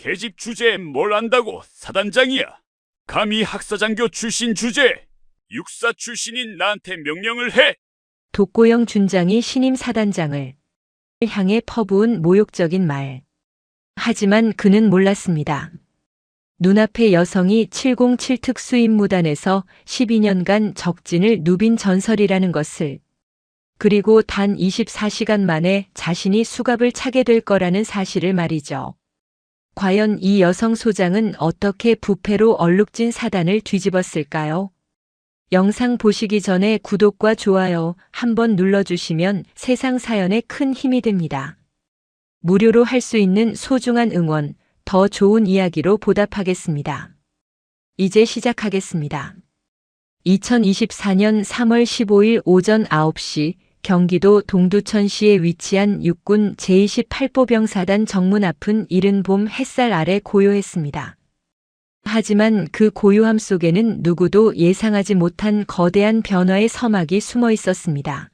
계집 주제에 뭘 안다고 사단장이야. 감히 학사장교 출신 주제에 육사 출신인 나한테 명령을 해. 독고영 준장이 신임 사단장을 향해 퍼부은 모욕적인 말. 하지만 그는 몰랐습니다. 눈앞의 여성이 707 특수임무단에서 12년간 적진을 누빈 전설이라는 것을, 그리고 단 24시간 만에 자신이 수갑을 차게 될 거라는 사실을 말이죠. 과연 이 여성 소장은 어떻게 부패로 얼룩진 사단을 뒤집었을까요? 영상 보시기 전에 구독과 좋아요 한번 눌러주시면 세상 사연에 큰 힘이 됩니다. 무료로 할 수 있는 소중한 응원, 더 좋은 이야기로 보답하겠습니다. 이제 시작하겠습니다. 2024년 3월 15일 오전 9시 경기도 동두천시에 위치한 육군 제28보병사단 정문 앞은 이른 봄 햇살 아래 고요했습니다. 하지만 그 고요함 속에는 누구도 예상하지 못한 거대한 변화의 서막이 숨어 있었습니다.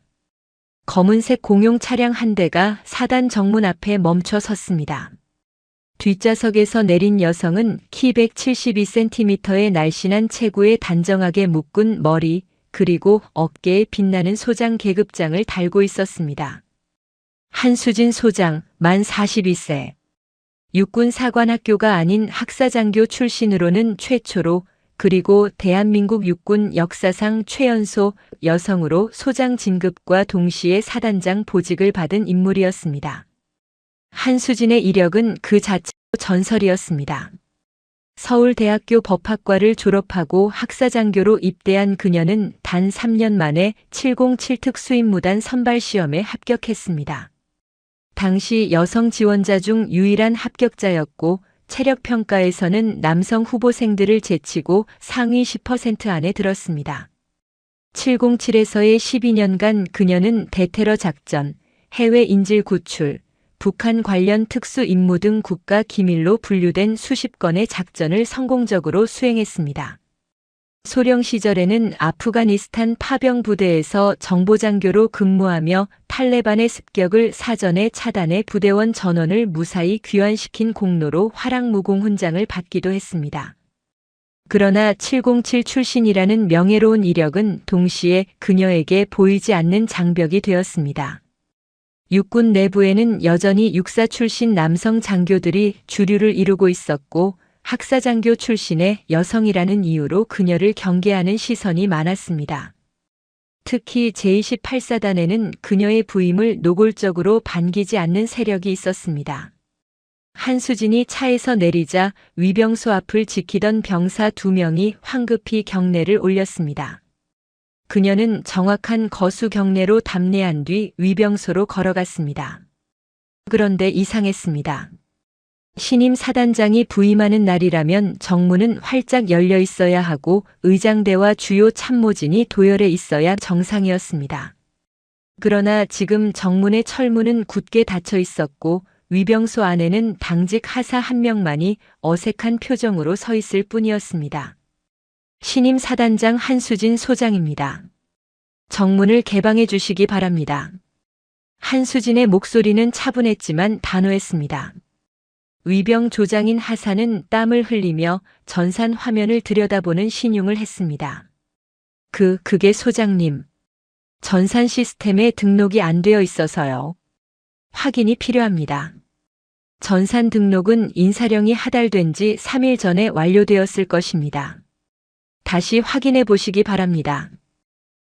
검은색 공용 차량 한 대가 사단 정문 앞에 멈춰 섰습니다. 뒷좌석에서 내린 여성은 키 172cm의 날씬한 체구에 단정하게 묶은 머리, 그리고 어깨에 빛나는 소장 계급장을 달고 있었습니다. 한수진 소장, 만 42세. 육군 사관학교가 아닌 학사장교 출신으로는 최초로, 그리고 대한민국 육군 역사상 최연소 여성으로 소장 진급과 동시에 사단장 보직을 받은 인물이었습니다. 한수진의 이력은 그 자체로 전설이었습니다. 서울대학교 법학과를 졸업하고 학사장교로 입대한 그녀는 단 3년 만에 707 특수임무단 선발시험에 합격했습니다. 당시 여성 지원자 중 유일한 합격자였고 체력평가에서는 남성 후보생들을 제치고 상위 10% 안에 들었습니다. 707에서의 12년간 그녀는 대테러 작전, 해외 인질 구출, 북한 관련 특수 임무 등 국가 기밀로 분류된 수십 건의 작전을 성공적으로 수행했습니다. 소령 시절에는 아프가니스탄 파병 부대에서 정보장교로 근무하며 탈레반의 습격을 사전에 차단해 부대원 전원을 무사히 귀환시킨 공로로 화랑무공 훈장을 받기도 했습니다. 그러나 707 출신이라는 명예로운 이력은 동시에 그녀에게 보이지 않는 장벽이 되었습니다. 육군 내부에는 여전히 육사 출신 남성 장교들이 주류를 이루고 있었고 학사장교 출신의 여성이라는 이유로 그녀를 경계하는 시선이 많았습니다. 특히 제28사단에는 그녀의 부임을 노골적으로 반기지 않는 세력이 있었습니다. 한수진이 차에서 내리자 위병소 앞을 지키던 병사 2명이 황급히 경례를 올렸습니다. 그녀는 정확한 거수 경례로 답례한 뒤 위병소로 걸어갔습니다. 그런데 이상했습니다. 신임 사단장이 부임하는 날이라면 정문은 활짝 열려 있어야 하고 의장대와 주요 참모진이 도열해 있어야 정상이었습니다. 그러나 지금 정문의 철문은 굳게 닫혀 있었고 위병소 안에는 당직 하사 1명만이 어색한 표정으로 서 있을 뿐이었습니다. 신임 사단장 한수진 소장입니다. 정문을 개방해 주시기 바랍니다. 한수진의 목소리는 차분했지만 단호했습니다. 위병 조장인 하사는 땀을 흘리며 전산 화면을 들여다보는 신용을 했습니다. 그게 소장님. 전산 시스템에 등록이 안 되어 있어서요. 확인이 필요합니다. 전산 등록은 인사령이 하달된 지 3일 전에 완료되었을 것입니다. 다시 확인해 보시기 바랍니다.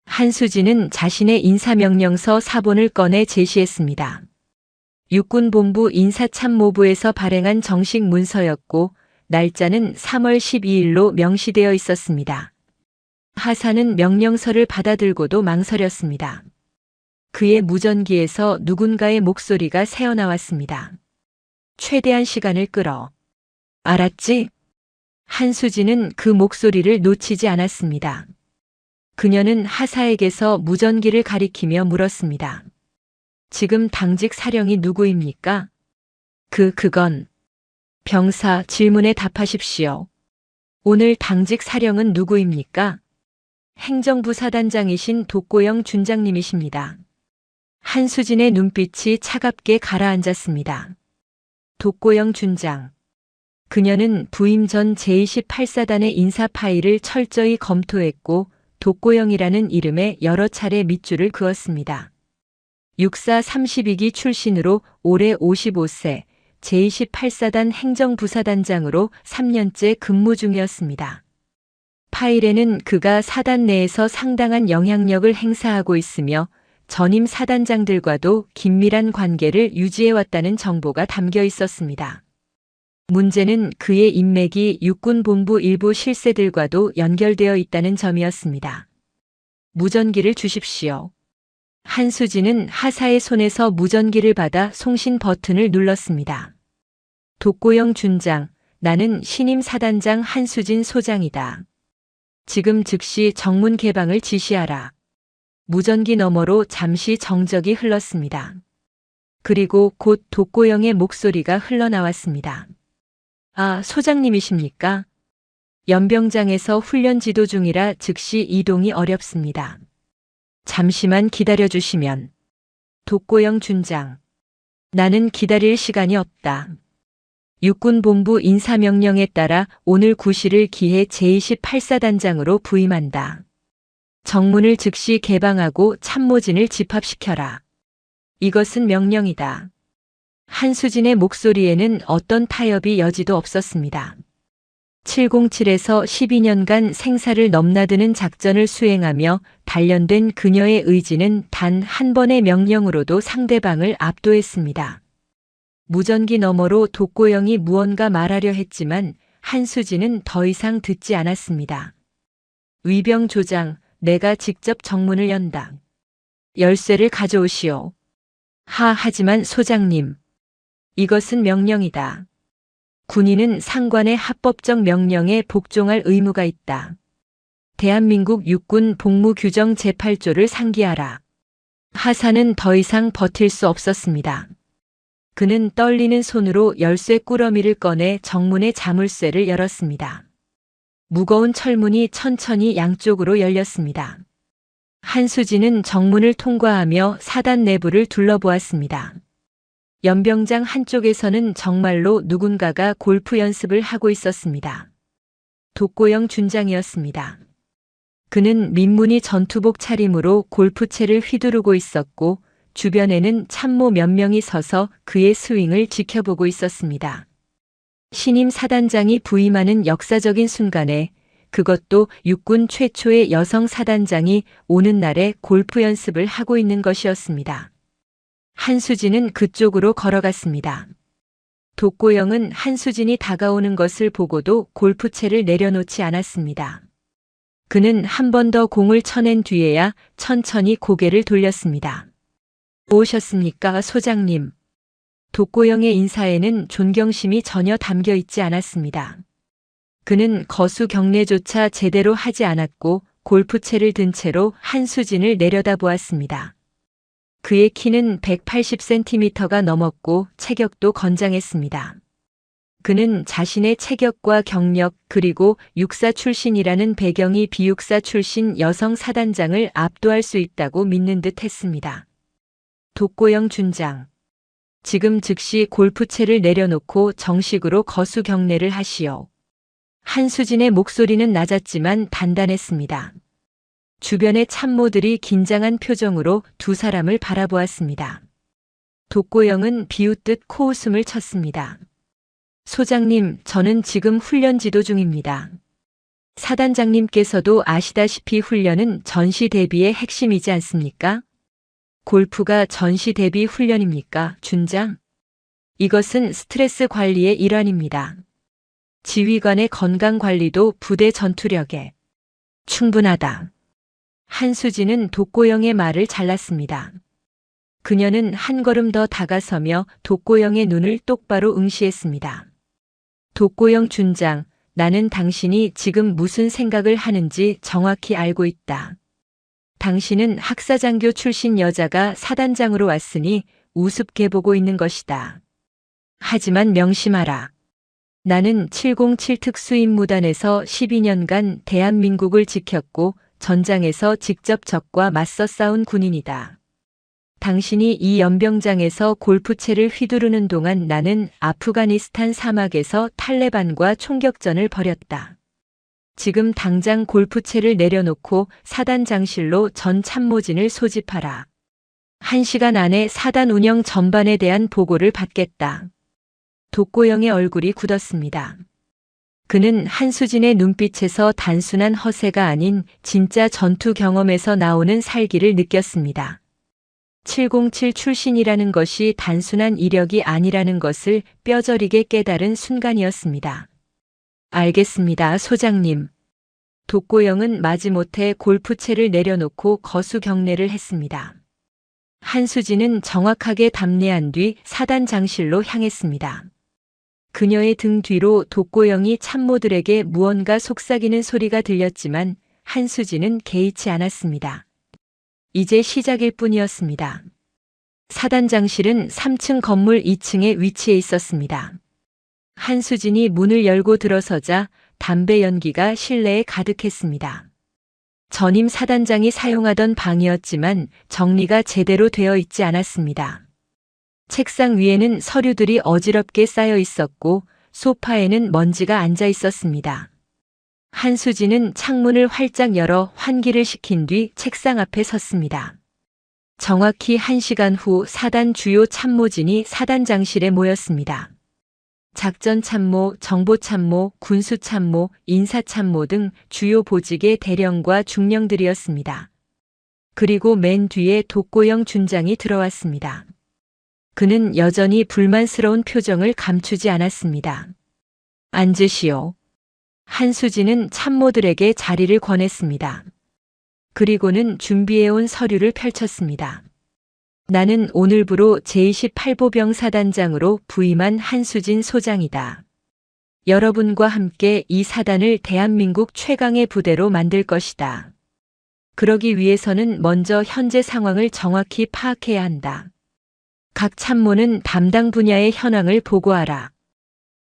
한수진은 자신의 인사명령서 사본을 꺼내 제시했습니다. 육군본부 인사참모부에서 발행한 정식 문서였고 날짜는 3월 12일로 명시되어 있었습니다. 하사는 명령서를 받아들고도 망설였습니다. 그의 무전기에서 누군가의 목소리가 새어나왔습니다. 최대한 시간을 끌어. 알았지? 한수진은 그 목소리를 놓치지 않았습니다. 그녀는 하사에게서 무전기를 가리키며 물었습니다. 지금 당직 사령이 누구입니까? 그건. 병사 질문에 답하십시오. 오늘 당직 사령은 누구입니까? 행정부 사단장이신 독고영 준장님이십니다. 한수진의 눈빛이 차갑게 가라앉았습니다. 독고영 준장. 그녀는 부임 전 제28사단의 인사 파일을 철저히 검토했고 독고영이라는 이름에 여러 차례 밑줄을 그었습니다. 육사 32기 출신으로 올해 55세, 제28사단 행정부사단장으로 3년째 근무 중이었습니다. 파일에는 그가 사단 내에서 상당한 영향력을 행사하고 있으며 전임 사단장들과도 긴밀한 관계를 유지해왔다는 정보가 담겨 있었습니다. 문제는 그의 인맥이 육군본부 일부 실세들과도 연결되어 있다는 점이었습니다. 무전기를 주십시오. 한수진은 하사의 손에서 무전기를 받아 송신 버튼을 눌렀습니다. 독고영 준장, 나는 신임 사단장 한수진 소장이다. 지금 즉시 정문 개방을 지시하라. 무전기 너머로 잠시 정적이 흘렀습니다. 그리고 곧 독고영의 목소리가 흘러나왔습니다. 아, 소장님이십니까? 연병장에서 훈련 지도 중이라 즉시 이동이 어렵습니다. 잠시만 기다려주시면. 독고영 준장. 나는 기다릴 시간이 없다. 육군본부 인사명령에 따라 오늘 9시를 기해 제28사단장으로 부임한다. 정문을 즉시 개방하고 참모진을 집합시켜라. 이것은 명령이다. 한수진의 목소리에는 어떤 타협이 여지도 없었습니다. 707에서 12년간 생사를 넘나드는 작전을 수행하며 단련된 그녀의 의지는 단 한 번의 명령으로도 상대방을 압도했습니다. 무전기 너머로 독고영이 무언가 말하려 했지만 한수진은 더 이상 듣지 않았습니다. 위병 조장, 내가 직접 정문을 연다. 열쇠를 가져오시오. 하지만 소장님. 이것은 명령이다. 군인은 상관의 합법적 명령에 복종할 의무가 있다. 대한민국 육군 복무규정 제8조를 상기하라. 하사는 더 이상 버틸 수 없었습니다. 그는 떨리는 손으로 열쇠 꾸러미를 꺼내 정문의 자물쇠를 열었습니다. 무거운 철문이 천천히 양쪽으로 열렸습니다. 한수진은 정문을 통과하며 사단 내부를 둘러보았습니다. 연병장 한쪽에서는 정말로 누군가가 골프 연습을 하고 있었습니다. 독고영 준장이었습니다. 그는 민무늬 전투복 차림으로 골프채를 휘두르고 있었고 주변에는 참모 몇 명이 서서 그의 스윙을 지켜보고 있었습니다. 신임 사단장이 부임하는 역사적인 순간에 그것도 육군 최초의 여성 사단장이 오는 날에 골프 연습을 하고 있는 것이었습니다. 한수진은 그쪽으로 걸어갔습니다. 독고영은 한수진이 다가오는 것을 보고도 골프채를 내려놓지 않았습니다. 그는 한 번 더 공을 쳐낸 뒤에야 천천히 고개를 돌렸습니다. 오셨습니까, 소장님? 독고영의 인사에는 존경심이 전혀 담겨 있지 않았습니다. 그는 거수 경례조차 제대로 하지 않았고 골프채를 든 채로 한수진을 내려다보았습니다. 그의 키는 180cm가 넘었고 체격도 건장했습니다. 그는 자신의 체격과 경력 그리고 육사 출신이라는 배경이 비육사 출신 여성 사단장을 압도할 수 있다고 믿는 듯 했습니다. 독고영 준장. 지금 즉시 골프채를 내려놓고 정식으로 거수 경례를 하시오. 한수진의 목소리는 낮았지만 단단했습니다. 주변의 참모들이 긴장한 표정으로 두 사람을 바라보았습니다. 독고영은 비웃듯 코웃음을 쳤습니다. 소장님, 저는 지금 훈련 지도 중입니다. 사단장님께서도 아시다시피 훈련은 전시 대비의 핵심이지 않습니까? 골프가 전시 대비 훈련입니까, 준장? 이것은 스트레스 관리의 일환입니다. 지휘관의 건강 관리도 부대 전투력에 충분하다. 한수진은 독고영의 말을 잘랐습니다. 그녀는 한 걸음 더 다가서며 독고영의 눈을 똑바로 응시했습니다. 독고영 준장, 나는 당신이 지금 무슨 생각을 하는지 정확히 알고 있다. 당신은 학사장교 출신 여자가 사단장으로 왔으니 우습게 보고 있는 것이다. 하지만 명심하라. 나는 707 특수임무단에서 12년간 대한민국을 지켰고 전장에서 직접 적과 맞서 싸운 군인이다. 당신이 이 연병장에서 골프채를 휘두르는 동안 나는 아프가니스탄 사막에서 탈레반과 총격전을 벌였다. 지금 당장 골프채를 내려놓고 사단장실로 전 참모진을 소집하라. 1시간 안에 사단 운영 전반에 대한 보고를 받겠다. 독고영의 얼굴이 굳었습니다. 그는 한수진의 눈빛에서 단순한 허세가 아닌 진짜 전투 경험에서 나오는 살기를 느꼈습니다. 707 출신이라는 것이 단순한 이력이 아니라는 것을 뼈저리게 깨달은 순간이었습니다. 알겠습니다, 소장님. 독고영은 마지못해 골프채를 내려놓고 거수 경례를 했습니다. 한수진은 정확하게 답례한 뒤 사단장실로 향했습니다. 그녀의 등 뒤로 독고영이 참모들에게 무언가 속삭이는 소리가 들렸지만 한수진은 개의치 않았습니다. 이제 시작일 뿐이었습니다. 사단장실은 3층 건물 2층에 위치해 있었습니다. 한수진이 문을 열고 들어서자 담배 연기가 실내에 가득했습니다. 전임 사단장이 사용하던 방이었지만 정리가 제대로 되어 있지 않았습니다. 책상 위에는 서류들이 어지럽게 쌓여 있었고 소파에는 먼지가 앉아 있었습니다. 한수진은 창문을 활짝 열어 환기를 시킨 뒤 책상 앞에 섰습니다. 정확히 1시간 후 사단 주요 참모진이 사단장실에 모였습니다. 작전참모, 정보참모, 군수참모, 인사참모 등 주요 보직의 대령과 중령들이었습니다. 그리고 맨 뒤에 독고영 준장이 들어왔습니다. 그는 여전히 불만스러운 표정을 감추지 않았습니다. 앉으시오. 한수진은 참모들에게 자리를 권했습니다. 그리고는 준비해온 서류를 펼쳤습니다. 나는 오늘부로 제28보병 사단장으로 부임한 한수진 소장이다. 여러분과 함께 이 사단을 대한민국 최강의 부대로 만들 것이다. 그러기 위해서는 먼저 현재 상황을 정확히 파악해야 한다. 각 참모는 담당 분야의 현황을 보고하라.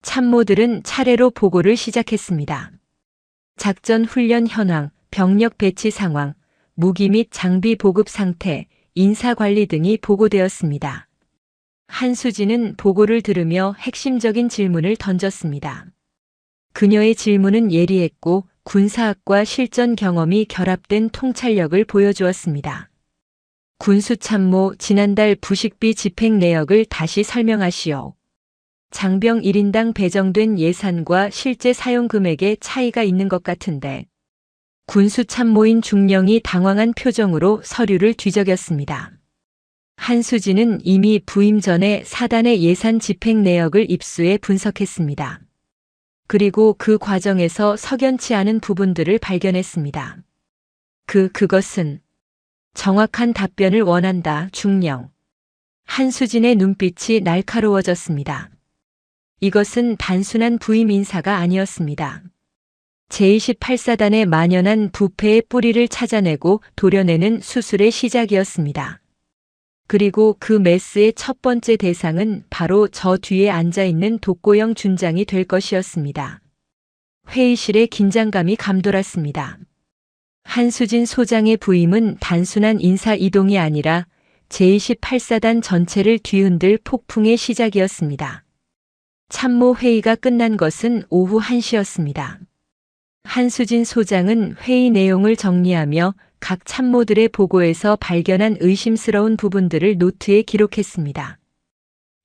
참모들은 차례로 보고를 시작했습니다. 작전 훈련 현황, 병력 배치 상황, 무기 및 장비 보급 상태, 인사관리 등이 보고되었습니다. 한수진은 보고를 들으며 핵심적인 질문을 던졌습니다. 그녀의 질문은 예리했고 군사학과 실전 경험이 결합된 통찰력을 보여주었습니다. 군수참모, 지난달 부식비 집행 내역을 다시 설명하시오. 장병 1인당 배정된 예산과 실제 사용 금액에 차이가 있는 것 같은데. 군수참모인 중령이 당황한 표정으로 서류를 뒤적였습니다. 한수진은 이미 부임 전에 사단의 예산 집행 내역을 입수해 분석했습니다. 그리고 그 과정에서 석연치 않은 부분들을 발견했습니다. 그것은 정확한 답변을 원한다, 중령. 한수진의 눈빛이 날카로워졌습니다. 이것은 단순한 부임 인사가 아니었습니다. 제28사단의 만연한 부패의 뿌리를 찾아내고 도려내는 수술의 시작이었습니다. 그리고 그 메스의 첫 번째 대상은 바로 저 뒤에 앉아있는 독고영 준장이 될 것이었습니다. 회의실의 긴장감이 감돌았습니다. 한수진 소장의 부임은 단순한 인사 이동이 아니라 제28사단 전체를 뒤흔들 폭풍의 시작이었습니다. 참모 회의가 끝난 것은 오후 1시였습니다. 한수진 소장은 회의 내용을 정리하며 각 참모들의 보고에서 발견한 의심스러운 부분들을 노트에 기록했습니다.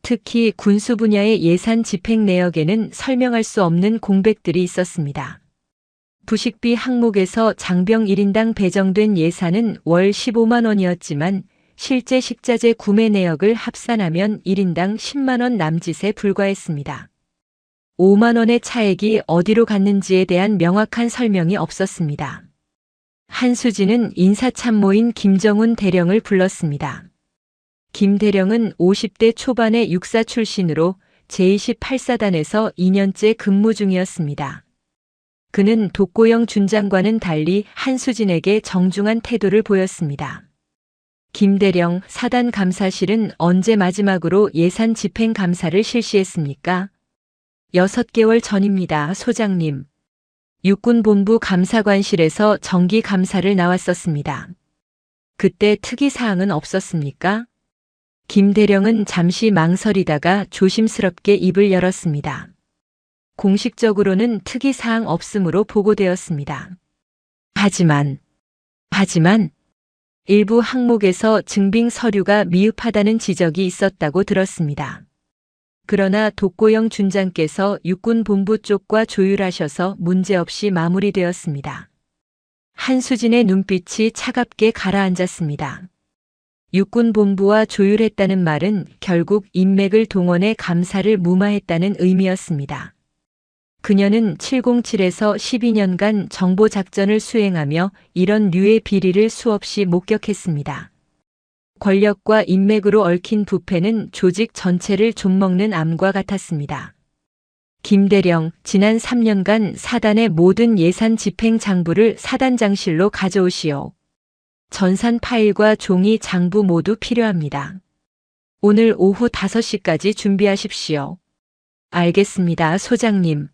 특히 군수 분야의 예산 집행 내역에는 설명할 수 없는 공백들이 있었습니다. 부식비 항목에서 장병 1인당 배정된 예산은 월 15만 원이었지만 실제 식자재 구매 내역을 합산하면 1인당 10만 원 남짓에 불과했습니다. 5만 원의 차액이 어디로 갔는지에 대한 명확한 설명이 없었습니다. 한수진은 인사참모인 김정훈 대령을 불렀습니다. 김 대령은 50대 초반의 육사 출신으로 제28사단에서 2년째 근무 중이었습니다. 그는 독고영 준장과는 달리 한수진에게 정중한 태도를 보였습니다. 김 대령, 사단 감사실은 언제 마지막으로 예산 집행 감사를 실시했습니까? 6개월 전입니다, 소장님. 육군본부 감사관실에서 정기 감사를 나왔었습니다. 그때 특이사항은 없었습니까? 김대령은 잠시 망설이다가 조심스럽게 입을 열었습니다. 공식적으로는 특이사항 없음으로 보고되었습니다. 하지만 일부 항목에서 증빙 서류가 미흡하다는 지적이 있었다고 들었습니다. 그러나 독고영 준장께서 육군본부 쪽과 조율하셔서 문제없이 마무리되었습니다. 한수진의 눈빛이 차갑게 가라앉았습니다. 육군본부와 조율했다는 말은 결국 인맥을 동원해 감사를 무마했다는 의미였습니다. 그녀는 707에서 12년간 정보작전을 수행하며 이런 류의 비리를 수없이 목격했습니다. 권력과 인맥으로 얽힌 부패는 조직 전체를 좀먹는 암과 같았습니다. 김대령, 지난 3년간 사단의 모든 예산 집행 장부를 사단장실로 가져오시오. 전산 파일과 종이 장부 모두 필요합니다. 오늘 오후 5시까지 준비하십시오. 알겠습니다, 소장님.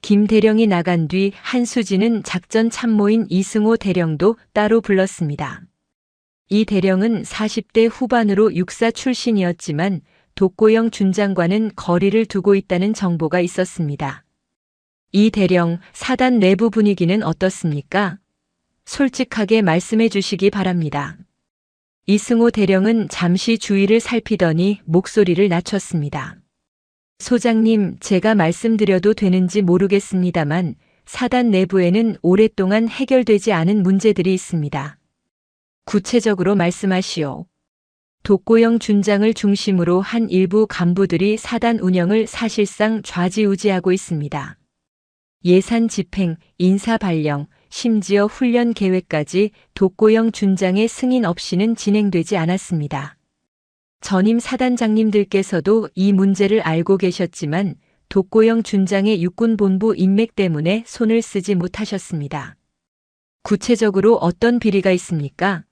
김대령이 나간 뒤 한수진은 작전 참모인 이승호 대령도 따로 불렀습니다. 이 대령은 40대 후반으로 육사 출신이었지만 독고영 준장과는 거리를 두고 있다는 정보가 있었습니다. 이 대령, 사단 내부 분위기는 어떻습니까? 솔직하게 말씀해 주시기 바랍니다. 이승호 대령은 잠시 주위를 살피더니 목소리를 낮췄습니다. 소장님, 제가 말씀드려도 되는지 모르겠습니다만 사단 내부에는 오랫동안 해결되지 않은 문제들이 있습니다. 구체적으로 말씀하시오. 독고영 준장을 중심으로 한 일부 간부들이 사단 운영을 사실상 좌지우지하고 있습니다. 예산 집행, 인사 발령, 심지어 훈련 계획까지 독고영 준장의 승인 없이는 진행되지 않았습니다. 전임 사단장님들께서도 이 문제를 알고 계셨지만 독고영 준장의 육군본부 인맥 때문에 손을 쓰지 못하셨습니다. 구체적으로 어떤 비리가 있습니까?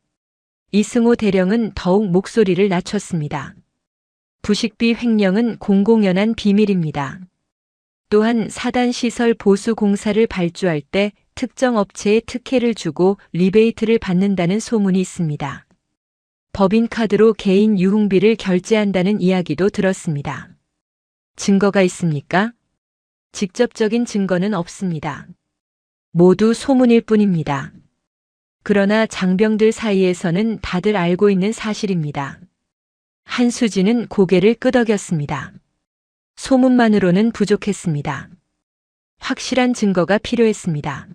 이승호 대령은 더욱 목소리를 낮췄습니다. 부식비 횡령은 공공연한 비밀입니다. 또한 사단 시설 보수 공사를 발주할 때 특정 업체에 특혜를 주고 리베이트를 받는다는 소문이 있습니다. 법인카드로 개인 유흥비를 결제한다는 이야기도 들었습니다. 증거가 있습니까? 직접적인 증거는 없습니다. 모두 소문일 뿐입니다. 그러나 장병들 사이에서는 다들 알고 있는 사실입니다. 한수진은 고개를 끄덕였습니다. 소문만으로는 부족했습니다. 확실한 증거가 필요했습니다.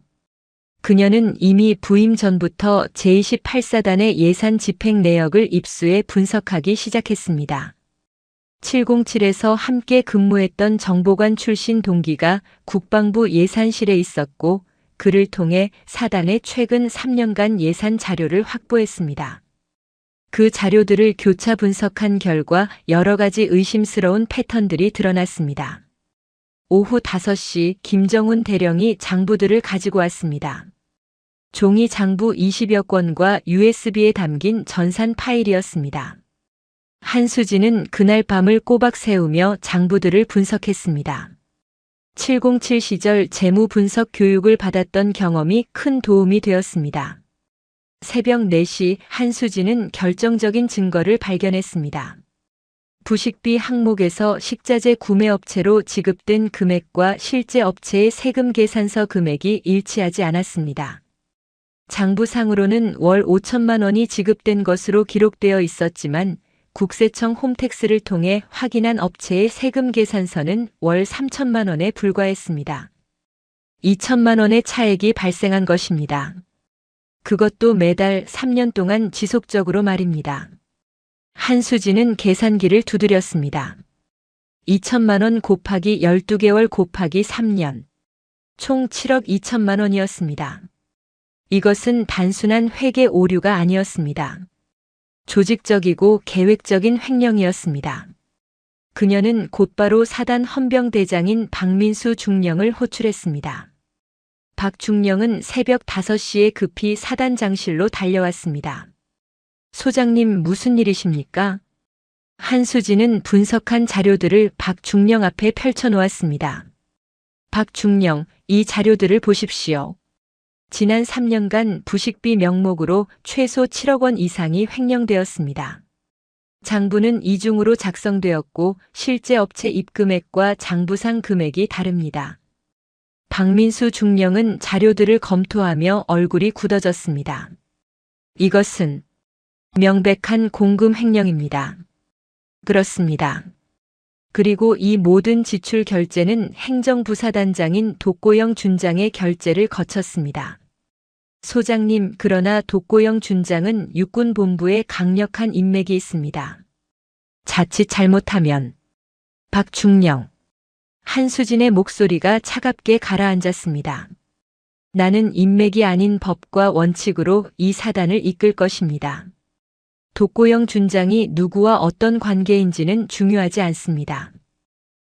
그녀는 이미 부임 전부터 제28사단의 예산 집행 내역을 입수해 분석하기 시작했습니다. 707에서 함께 근무했던 정보관 출신 동기가 국방부 예산실에 있었고 그를 통해 사단의 최근 3년간 예산 자료를 확보했습니다. 그 자료들을 교차 분석한 결과 여러 가지 의심스러운 패턴들이 드러났습니다. 오후 5시 김정훈 대령이 장부들을 가지고 왔습니다. 종이 장부 20여 건과 USB에 담긴 전산 파일이었습니다. 한수진은 그날 밤을 꼬박 새우며 장부들을 분석했습니다. 707 시절 재무 분석 교육을 받았던 경험이 큰 도움이 되었습니다. 새벽 4시 한수진은 결정적인 증거를 발견했습니다. 부식비 항목에서 식자재 구매업체로 지급된 금액과 실제 업체의 세금 계산서 금액이 일치하지 않았습니다. 장부상으로는 월 5천만 원이 지급된 것으로 기록되어 있었지만 국세청 홈택스를 통해 확인한 업체의 세금 계산서는 월 3천만 원에 불과했습니다. 2천만 원의 차액이 발생한 것입니다. 그것도 매달 3년 동안 지속적으로 말입니다. 한수진은 계산기를 두드렸습니다. 2천만 원 곱하기 12개월 곱하기 3년. 총 7억 2천만 원이었습니다. 이것은 단순한 회계 오류가 아니었습니다. 조직적이고 계획적인 횡령이었습니다. 그녀는 곧바로 사단 헌병대장인 박민수 중령을 호출했습니다. 박 중령은 새벽 5시에 급히 사단장실로 달려왔습니다. 소장님, 무슨 일이십니까? 한수진은 분석한 자료들을 박 중령 앞에 펼쳐놓았습니다. 박 중령, 이 자료들을 보십시오. 지난 3년간 부식비 명목으로 최소 7억 원 이상이 횡령되었습니다. 장부는 이중으로 작성되었고 실제 업체 입금액과 장부상 금액이 다릅니다. 박민수 중령은 자료들을 검토하며 얼굴이 굳어졌습니다. 이것은 명백한 공금 횡령입니다. 그렇습니다. 그리고 이 모든 지출 결제는 행정부사단장인 독고영 준장의 결제를 거쳤습니다. 소장님, 그러나 독고영 준장은 육군본부에 강력한 인맥이 있습니다. 자칫 잘못하면 박중령. 한수진의 목소리가 차갑게 가라앉았습니다. 나는 인맥이 아닌 법과 원칙으로 이 사단을 이끌 것입니다. 독고영 준장이 누구와 어떤 관계인지는 중요하지 않습니다.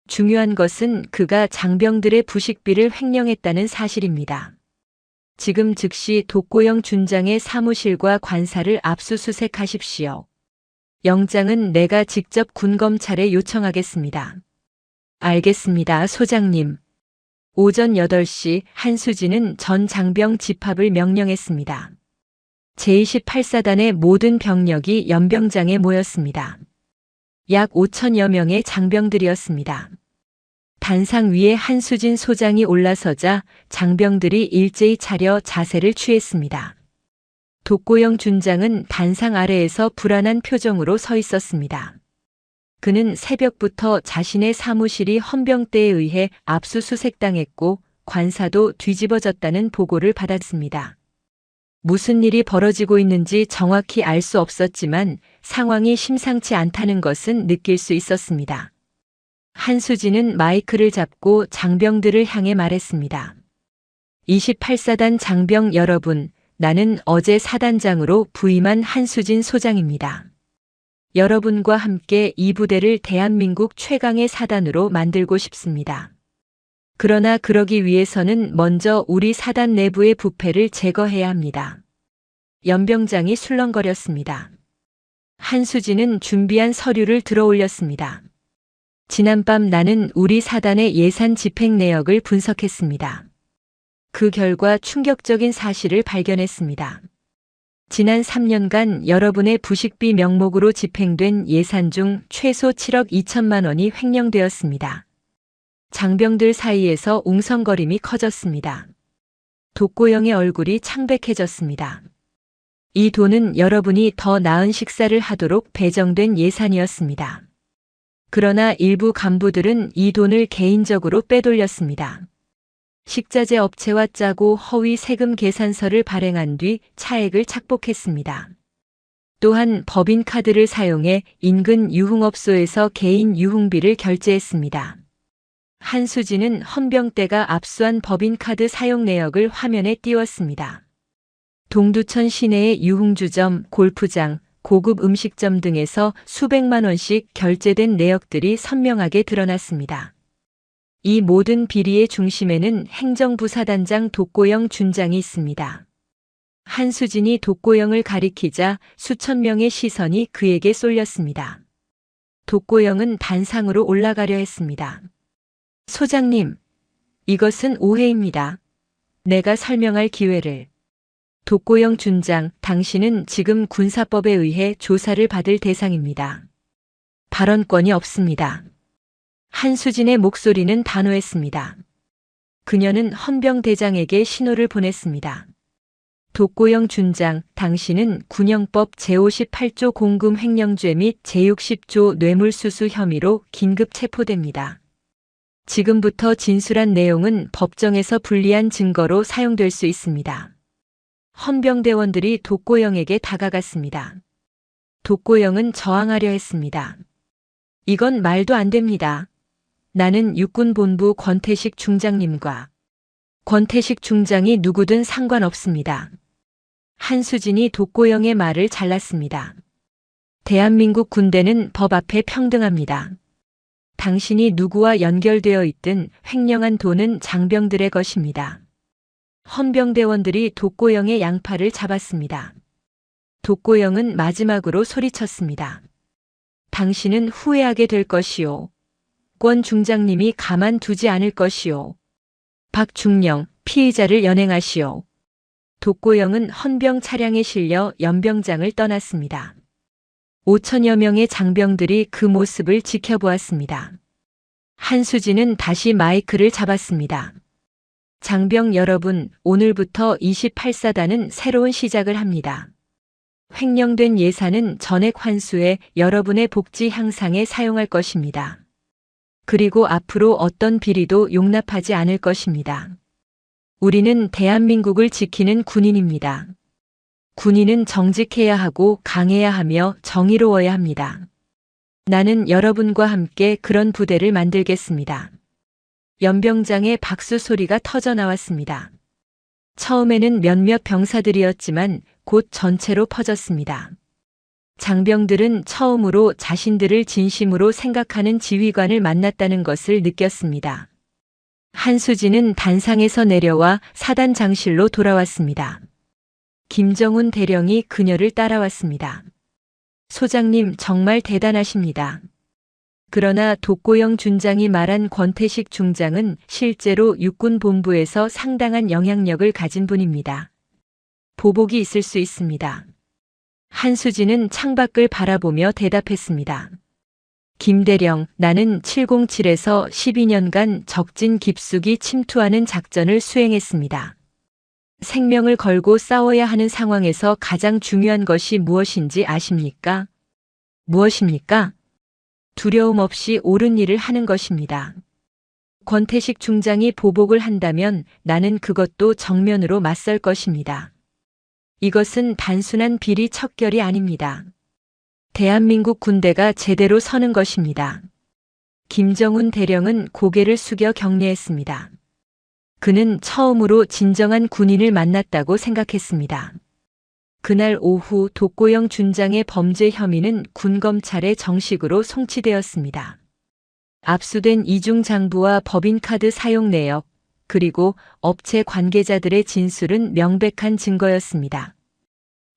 중요한 것은 그가 장병들의 부식비를 횡령했다는 사실입니다. 지금 즉시 독고영 준장의 사무실과 관사를 압수수색하십시오. 영장은 내가 직접 군검찰에 요청하겠습니다. 알겠습니다, 소장님. 오전 8시 한수진은 전 장병 집합을 명령했습니다. 제28사단의 모든 병력이 연병장에 모였습니다. 약 5천여 명의 장병들이었습니다. 단상 위에 한수진 소장이 올라서자 장병들이 일제히 차려 자세를 취했습니다. 독고영 준장은 단상 아래에서 불안한 표정으로 서 있었습니다. 그는 새벽부터 자신의 사무실이 헌병대에 의해 압수수색당했고 관사도 뒤집어졌다는 보고를 받았습니다. 무슨 일이 벌어지고 있는지 정확히 알 수 없었지만 상황이 심상치 않다는 것은 느낄 수 있었습니다. 한수진은 마이크를 잡고 장병들을 향해 말했습니다. 28사단 장병 여러분, 나는 어제 사단장으로 부임한 한수진 소장입니다. 여러분과 함께 이 부대를 대한민국 최강의 사단으로 만들고 싶습니다. 그러나 그러기 위해서는 먼저 우리 사단 내부의 부패를 제거해야 합니다. 연병장이 술렁거렸습니다. 한수진은 준비한 서류를 들어올렸습니다. 지난밤 나는 우리 사단의 예산 집행 내역을 분석했습니다. 그 결과 충격적인 사실을 발견했습니다. 지난 3년간 여러분의 부식비 명목으로 집행된 예산 중 최소 7억 2천만 원이 횡령되었습니다. 장병들 사이에서 웅성거림이 커졌습니다. 독고영의 얼굴이 창백해졌습니다. 이 돈은 여러분이 더 나은 식사를 하도록 배정된 예산이었습니다. 그러나 일부 간부들은 이 돈을 개인적으로 빼돌렸습니다. 식자재 업체와 짜고 허위 세금 계산서를 발행한 뒤 차액을 착복했습니다. 또한 법인카드를 사용해 인근 유흥업소에서 개인 유흥비를 결제했습니다. 한수진은 헌병대가 압수한 법인카드 사용 내역을 화면에 띄웠습니다. 동두천 시내의 유흥주점, 골프장, 고급 음식점 등에서 수백만 원씩 결제된 내역들이 선명하게 드러났습니다. 이 모든 비리의 중심에는 행정부사단장 독고영 준장이 있습니다. 한수진이 독고영을 가리키자 수천 명의 시선이 그에게 쏠렸습니다. 독고영은 단상으로 올라가려 했습니다. 소장님, 이것은 오해입니다. 내가 설명할 기회를. 독고영 준장, 당신은 지금 군사법에 의해 조사를 받을 대상입니다. 발언권이 없습니다. 한수진의 목소리는 단호했습니다. 그녀는 헌병대장에게 신호를 보냈습니다. 독고영 준장, 당신은 군형법 제58조 공금 횡령죄 및 제60조 뇌물수수 혐의로 긴급 체포됩니다. 지금부터 진술한 내용은 법정에서 불리한 증거로 사용될 수 있습니다. 헌병대원들이 독고영에게 다가갔습니다. 독고영은 저항하려 했습니다. 이건 말도 안 됩니다. 나는 육군본부 권태식 중장님과 권태식 중장이 누구든 상관없습니다. 한수진이 독고영의 말을 잘랐습니다. 대한민국 군대는 법 앞에 평등합니다. 당신이 누구와 연결되어 있든 횡령한 돈은 장병들의 것입니다. 헌병대원들이 독고영의 양팔을 잡았습니다. 독고영은 마지막으로 소리쳤습니다. 당신은 후회하게 될 것이요. 권 중장님이 가만두지 않을 것이요. 박중령, 피의자를 연행하시오. 독고영은 헌병 차량에 실려 연병장을 떠났습니다. 5천여 명의 장병들이 그 모습을 지켜보았습니다. 한수진은 다시 마이크를 잡았습니다. 장병 여러분, 오늘부터 28사단은 새로운 시작을 합니다. 횡령된 예산은 전액 환수해 여러분의 복지 향상에 사용할 것입니다. 그리고 앞으로 어떤 비리도 용납하지 않을 것입니다. 우리는 대한민국을 지키는 군인입니다. 군인은 정직해야 하고 강해야 하며 정의로워야 합니다. 나는 여러분과 함께 그런 부대를 만들겠습니다. 연병장의 박수 소리가 터져 나왔습니다. 처음에는 몇몇 병사들이었지만 곧 전체로 퍼졌습니다. 장병들은 처음으로 자신들을 진심으로 생각하는 지휘관을 만났다는 것을 느꼈습니다. 한수진은 단상에서 내려와 사단 장실로 돌아왔습니다. 김정훈 대령이 그녀를 따라왔습니다. 소장님 정말 대단하십니다. 그러나 독고영 준장이 말한 권태식 중장은 실제로 육군본부에서 상당한 영향력을 가진 분입니다. 보복이 있을 수 있습니다. 한수진은 창밖을 바라보며 대답했습니다. 김대령, 나는 707에서 12년간 적진 깊숙이 침투하는 작전을 수행했습니다. 생명을 걸고 싸워야 하는 상황에서 가장 중요한 것이 무엇인지 아십니까? 무엇입니까? 두려움 없이 옳은 일을 하는 것입니다. 권태식 중장이 보복을 한다면 나는 그것도 정면으로 맞설 것입니다. 이것은 단순한 비리 척결이 아닙니다. 대한민국 군대가 제대로 서는 것입니다. 김정훈 대령은 고개를 숙여 경례했습니다. 그는 처음으로 진정한 군인을 만났다고 생각했습니다. 그날 오후 독고영 준장의 범죄 혐의는 군검찰에 정식으로 송치되었습니다. 압수된 이중 장부와 법인카드 사용 내역, 그리고 업체 관계자들의 진술은 명백한 증거였습니다.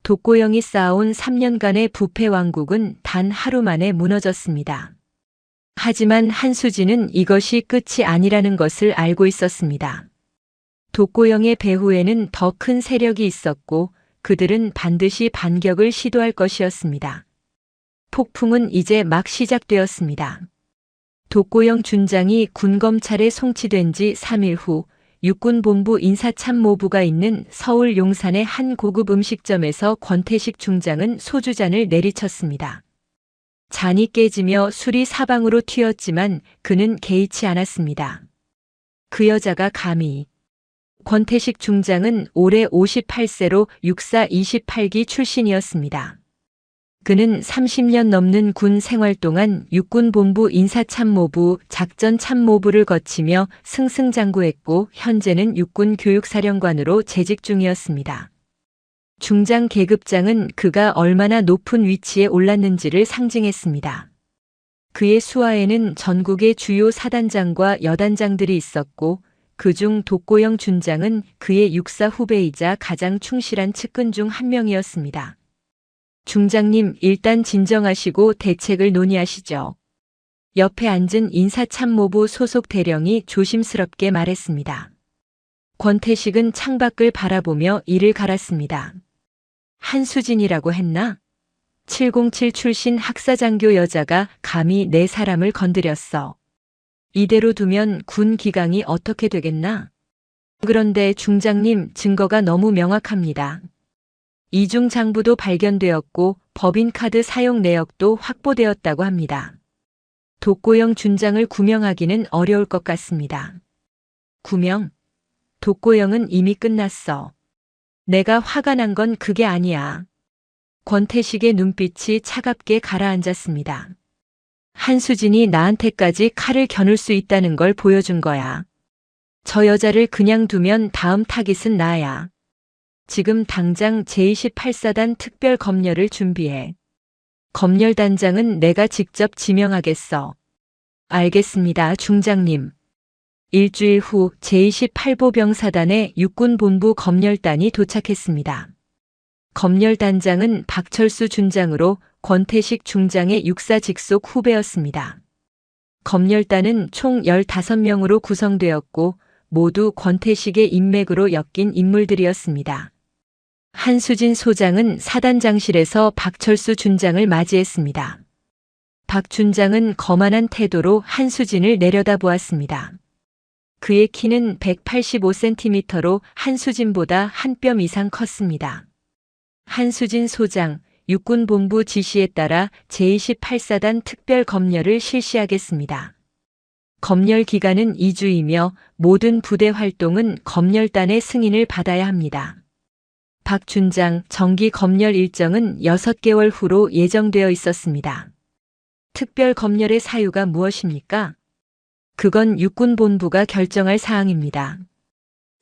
독고영이 쌓아온 3년간의 부패 왕국은 단 하루 만에 무너졌습니다. 하지만 한수진은 이것이 끝이 아니라는 것을 알고 있었습니다. 독고영의 배후에는 더 큰 세력이 있었고 그들은 반드시 반격을 시도할 것이었습니다. 폭풍은 이제 막 시작되었습니다. 독고영 준장이 군검찰에 송치된 지 3일 후 육군본부 인사참모부가 있는 서울 용산의 한 고급 음식점에서 권태식 중장은 소주잔을 내리쳤습니다. 잔이 깨지며 술이 사방으로 튀었지만 그는 개의치 않았습니다. 그 여자가 감히. 권태식 중장은 올해 58세로 육사 28기 출신이었습니다. 그는 30년 넘는 군 생활 동안 육군본부 인사참모부, 작전참모부를 거치며 승승장구했고 현재는 육군교육사령관으로 재직 중이었습니다. 중장 계급장은 그가 얼마나 높은 위치에 올랐는지를 상징했습니다. 그의 수하에는 전국의 주요 사단장과 여단장들이 있었고 그중 독고영 준장은 그의 육사 후배이자 가장 충실한 측근 중 한 명이었습니다. 중장님, 일단 진정하시고 대책을 논의하시죠. 옆에 앉은 인사참모부 소속 대령이 조심스럽게 말했습니다. 권태식은 창밖을 바라보며 이를 갈았습니다. 한수진이라고 했나? 707 출신 학사장교 여자가 감히 내 사람을 건드렸어. 이대로 두면 군 기강이 어떻게 되겠나? 그런데 중장님, 증거가 너무 명확합니다. 이중 장부도 발견되었고 법인카드 사용 내역도 확보되었다고 합니다. 독고영 준장을 구명하기는 어려울 것 같습니다. 구명? 독고영은 이미 끝났어. 내가 화가 난 건 그게 아니야. 권태식의 눈빛이 차갑게 가라앉았습니다. 한수진이 나한테까지 칼을 겨눌 수 있다는 걸 보여준 거야. 저 여자를 그냥 두면 다음 타깃은 나야. 지금 당장 제28사단 특별 검열을 준비해. 검열단장은 내가 직접 지명하겠어. 알겠습니다, 중장님. 일주일 후 제28보병사단의 육군본부 검열단이 도착했습니다. 검열단장은 박철수 준장으로 권태식 중장의 육사 직속 후배였습니다. 검열단은 총 15명으로 구성되었고 모두 권태식의 인맥으로 엮인 인물들이었습니다. 한수진 소장은 사단장실에서 박철수 준장을 맞이했습니다. 박 준장은 거만한 태도로 한수진을 내려다보았습니다. 그의 키는 185cm로 한수진보다 한 뼘 이상 컸습니다. 한수진 소장, 육군본부 지시에 따라 제28사단 특별검열을 실시하겠습니다. 검열 기간은 2주이며 모든 부대 활동은 검열단의 승인을 받아야 합니다. 박 준장 정기 검열 일정은 6개월 후로 예정되어 있었습니다. 특별 검열의 사유가 무엇입니까? 그건 육군본부가 결정할 사항입니다.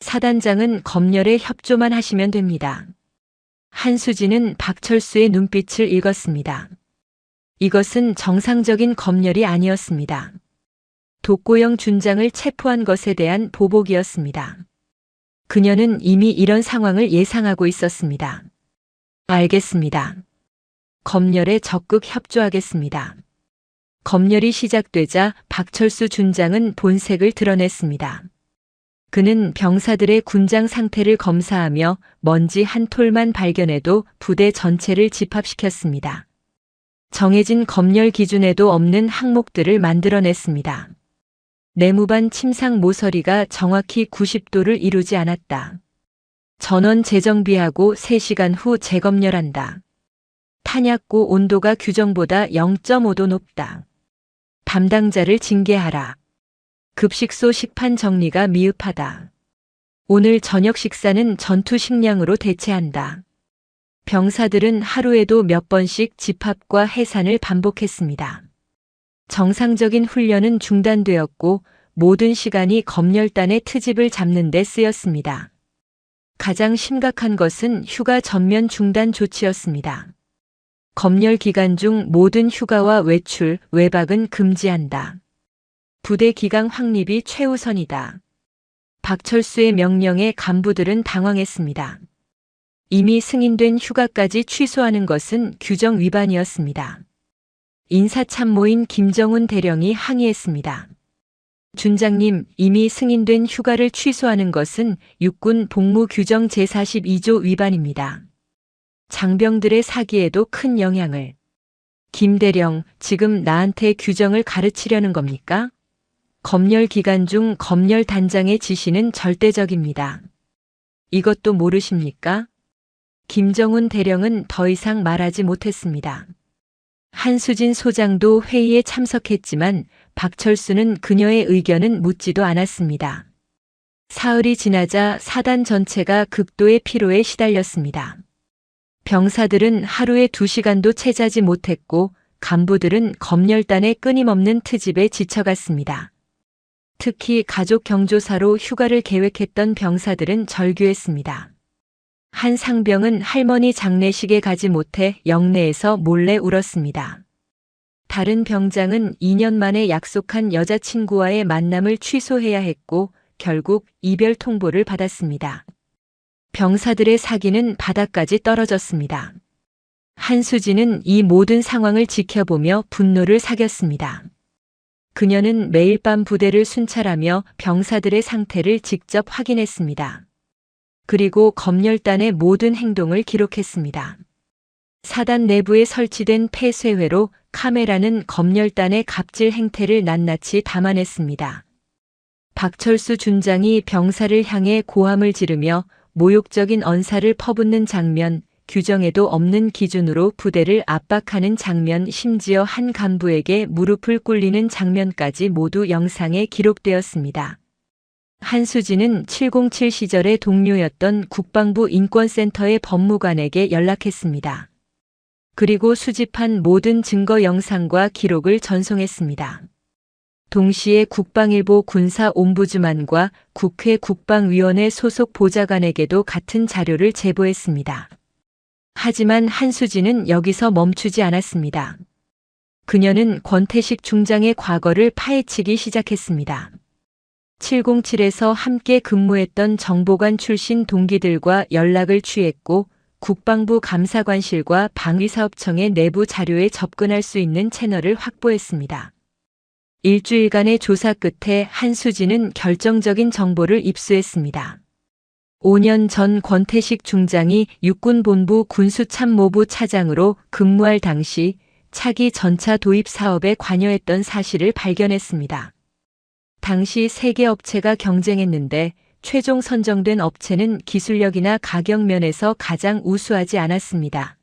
사단장은 검열에 협조만 하시면 됩니다. 한수진은 박철수의 눈빛을 읽었습니다. 이것은 정상적인 검열이 아니었습니다. 독고영 준장을 체포한 것에 대한 보복이었습니다. 그녀는 이미 이런 상황을 예상하고 있었습니다. 알겠습니다. 검열에 적극 협조하겠습니다. 검열이 시작되자 박철수 준장은 본색을 드러냈습니다. 그는 병사들의 군장 상태를 검사하며 먼지 한 톨만 발견해도 부대 전체를 집합시켰습니다. 정해진 검열 기준에도 없는 항목들을 만들어냈습니다. 내무반 침상 모서리가 정확히 90도를 이루지 않았다. 전원 재정비하고 3시간 후 재검열한다. 탄약고 온도가 규정보다 0.5도 높다. 담당자를 징계하라. 급식소 식판 정리가 미흡하다. 오늘 저녁 식사는 전투 식량으로 대체한다. 병사들은 하루에도 몇 번씩 집합과 해산을 반복했습니다. 정상적인 훈련은 중단되었고 모든 시간이 검열단의 트집을 잡는 데 쓰였습니다. 가장 심각한 것은 휴가 전면 중단 조치였습니다. 검열 기간 중 모든 휴가와 외출, 외박은 금지한다. 부대 기강 확립이 최우선이다. 박철수의 명령에 간부들은 당황했습니다. 이미 승인된 휴가까지 취소하는 것은 규정 위반이었습니다. 인사참모인 김정훈 대령이 항의했습니다. 준장님, 이미 승인된 휴가를 취소하는 것은 육군 복무 규정 제42조 위반입니다. 장병들의 사기에도 큰 영향을. 김 대령, 지금 나한테 규정을 가르치려는 겁니까? 검열 기간 중 검열 단장의 지시는 절대적입니다. 이것도 모르십니까? 김정훈 대령은 더 이상 말하지 못했습니다. 한수진 소장도 회의에 참석했지만 박철수는 그녀의 의견은 묻지도 않았습니다. 사흘이 지나자 사단 전체가 극도의 피로에 시달렸습니다. 병사들은 하루에 2시간도 채 자지 못했고 간부들은 검열단의 끊임없는 트집에 지쳐갔습니다. 특히 가족 경조사로 휴가를 계획했던 병사들은 절규했습니다. 한 상병은 할머니 장례식에 가지 못해 영내에서 몰래 울었습니다. 다른 병장은 2년 만에 약속한 여자친구와의 만남을 취소해야 했고 결국 이별 통보를 받았습니다. 병사들의 사기는 바닥까지 떨어졌습니다. 한수진은 이 모든 상황을 지켜보며 분노를 사겼습니다. 그녀는 매일 밤 부대를 순찰하며 병사들의 상태를 직접 확인했습니다. 그리고 검열단의 모든 행동을 기록했습니다. 사단 내부에 설치된 폐쇄회로 카메라는 검열단의 갑질 행태를 낱낱이 담아냈습니다. 박철수 준장이 병사를 향해 고함을 지르며 모욕적인 언사를 퍼붓는 장면, 규정에도 없는 기준으로 부대를 압박하는 장면, 심지어 한 간부에게 무릎을 꿇리는 장면까지 모두 영상에 기록되었습니다. 한수진은 707 시절의 동료였던 국방부 인권센터의 법무관에게 연락했습니다. 그리고 수집한 모든 증거 영상과 기록을 전송했습니다. 동시에 국방일보 군사옴부즈만과 국회 국방위원회 소속 보좌관에게도 같은 자료를 제보했습니다. 하지만 한수진은 여기서 멈추지 않았습니다. 그녀는 권태식 중장의 과거를 파헤치기 시작했습니다. 707에서 함께 근무했던 정보관 출신 동기들과 연락을 취했고 국방부 감사관실과 방위사업청의 내부 자료에 접근할 수 있는 채널을 확보했습니다. 일주일간의 조사 끝에 한수진은 결정적인 정보를 입수했습니다. 5년 전 권태식 중장이 육군본부 군수참모부 차장으로 근무할 당시 차기 전차 도입 사업에 관여했던 사실을 발견했습니다. 당시 3개 업체가 경쟁했는데 최종 선정된 업체는 기술력이나 가격 면에서 가장 우수하지 않았습니다.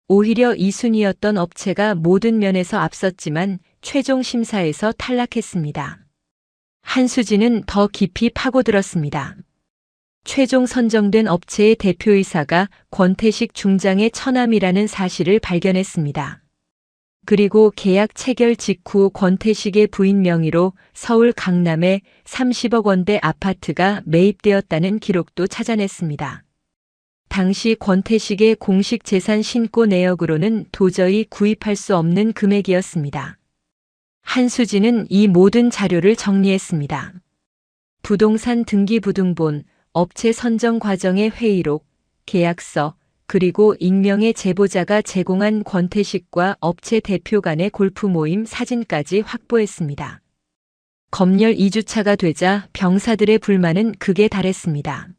오히려 2순위였던 업체가 모든 면에서 앞섰지만 최종 심사에서 탈락했습니다. 한수진은 더 깊이 파고들었습니다. 최종 선정된 업체의 대표이사가 권태식 중장의 처남이라는 사실을 발견했습니다. 그리고 계약 체결 직후 권태식의 부인 명의로 서울 강남에 30억 원대 아파트가 매입되었다는 기록도 찾아냈습니다. 당시 권태식의 공식 재산 신고 내역으로는 도저히 구입할 수 없는 금액이었습니다. 한수진은 이 모든 자료를 정리했습니다. 부동산 등기부등본, 업체 선정 과정의 회의록, 계약서, 그리고 익명의 제보자가 제공한 권태식과 업체 대표 간의 골프 모임 사진까지 확보했습니다. 검열 2주차가 되자 병사들의 불만은 극에 달했습니다.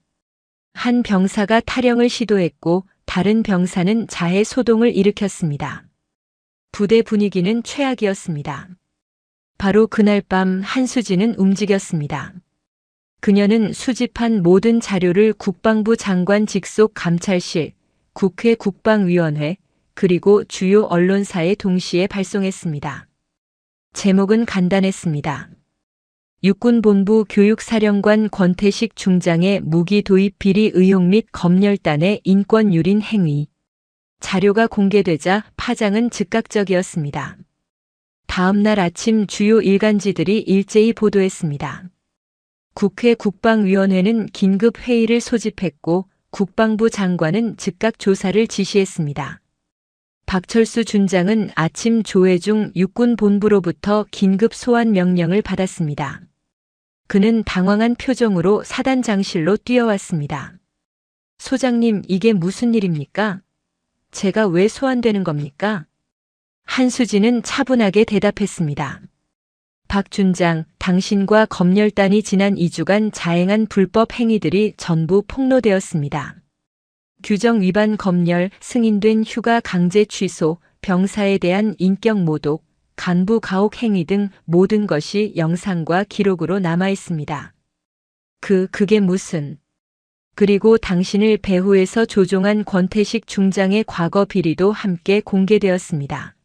한 병사가 탈영을 시도했고 다른 병사는 자해 소동을 일으켰습니다. 부대 분위기는 최악이었습니다. 바로 그날 밤 한수진은 움직였습니다. 그녀는 수집한 모든 자료를 국방부 장관 직속 감찰실, 국회 국방위원회, 그리고 주요 언론사에 동시에 발송했습니다. 제목은 간단했습니다. 육군본부 교육사령관 권태식 중장의 무기 도입 비리 의혹 및 검열단의 인권 유린 행위. 자료가 공개되자 파장은 즉각적이었습니다. 다음 날 아침 주요 일간지들이 일제히 보도했습니다. 국회 국방위원회는 긴급 회의를 소집했고 국방부 장관은 즉각 조사를 지시했습니다. 박철수 준장은 아침 조회 중 육군본부로부터 긴급 소환 명령을 받았습니다. 그는 당황한 표정으로 사단장실로 뛰어왔습니다. 소장님, 이게 무슨 일입니까? 제가 왜 소환되는 겁니까? 한수진은 차분하게 대답했습니다. 박 준장, 당신과 검열단이 지난 2주간 자행한 불법 행위들이 전부 폭로되었습니다. 규정 위반 검열, 승인된 휴가 강제 취소, 병사에 대한 인격 모독, 간부 가혹 행위 등 모든 것이 영상과 기록으로 남아 있습니다. 그게 무슨... 그리고 당신을 배후에서 조종한 권태식 중장의 과거 비리도 함께 공개되었습니다.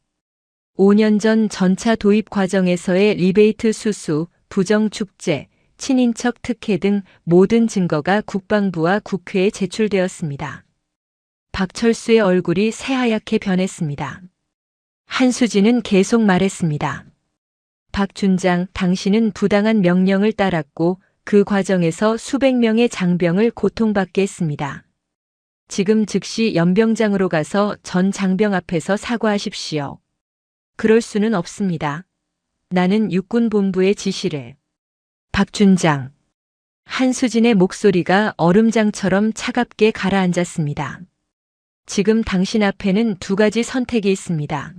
5년 전 전차 도입 과정에서의 리베이트 수수, 부정축제, 친인척 특혜 등 모든 증거가 국방부와 국회에 제출되었습니다. 박철수의 얼굴이 새하얗게 변했습니다. 한수진은 계속 말했습니다. 박 준장, 당신은 부당한 명령을 따랐고 그 과정에서 수백 명의 장병을 고통받게 했습니다. 지금 즉시 연병장으로 가서 전 장병 앞에서 사과하십시오. 그럴 수는 없습니다. 나는 육군본부의 지시를. 박 준장. 한수진의 목소리가 얼음장처럼 차갑게 가라앉았습니다. 지금 당신 앞에는 2가지 선택이 있습니다.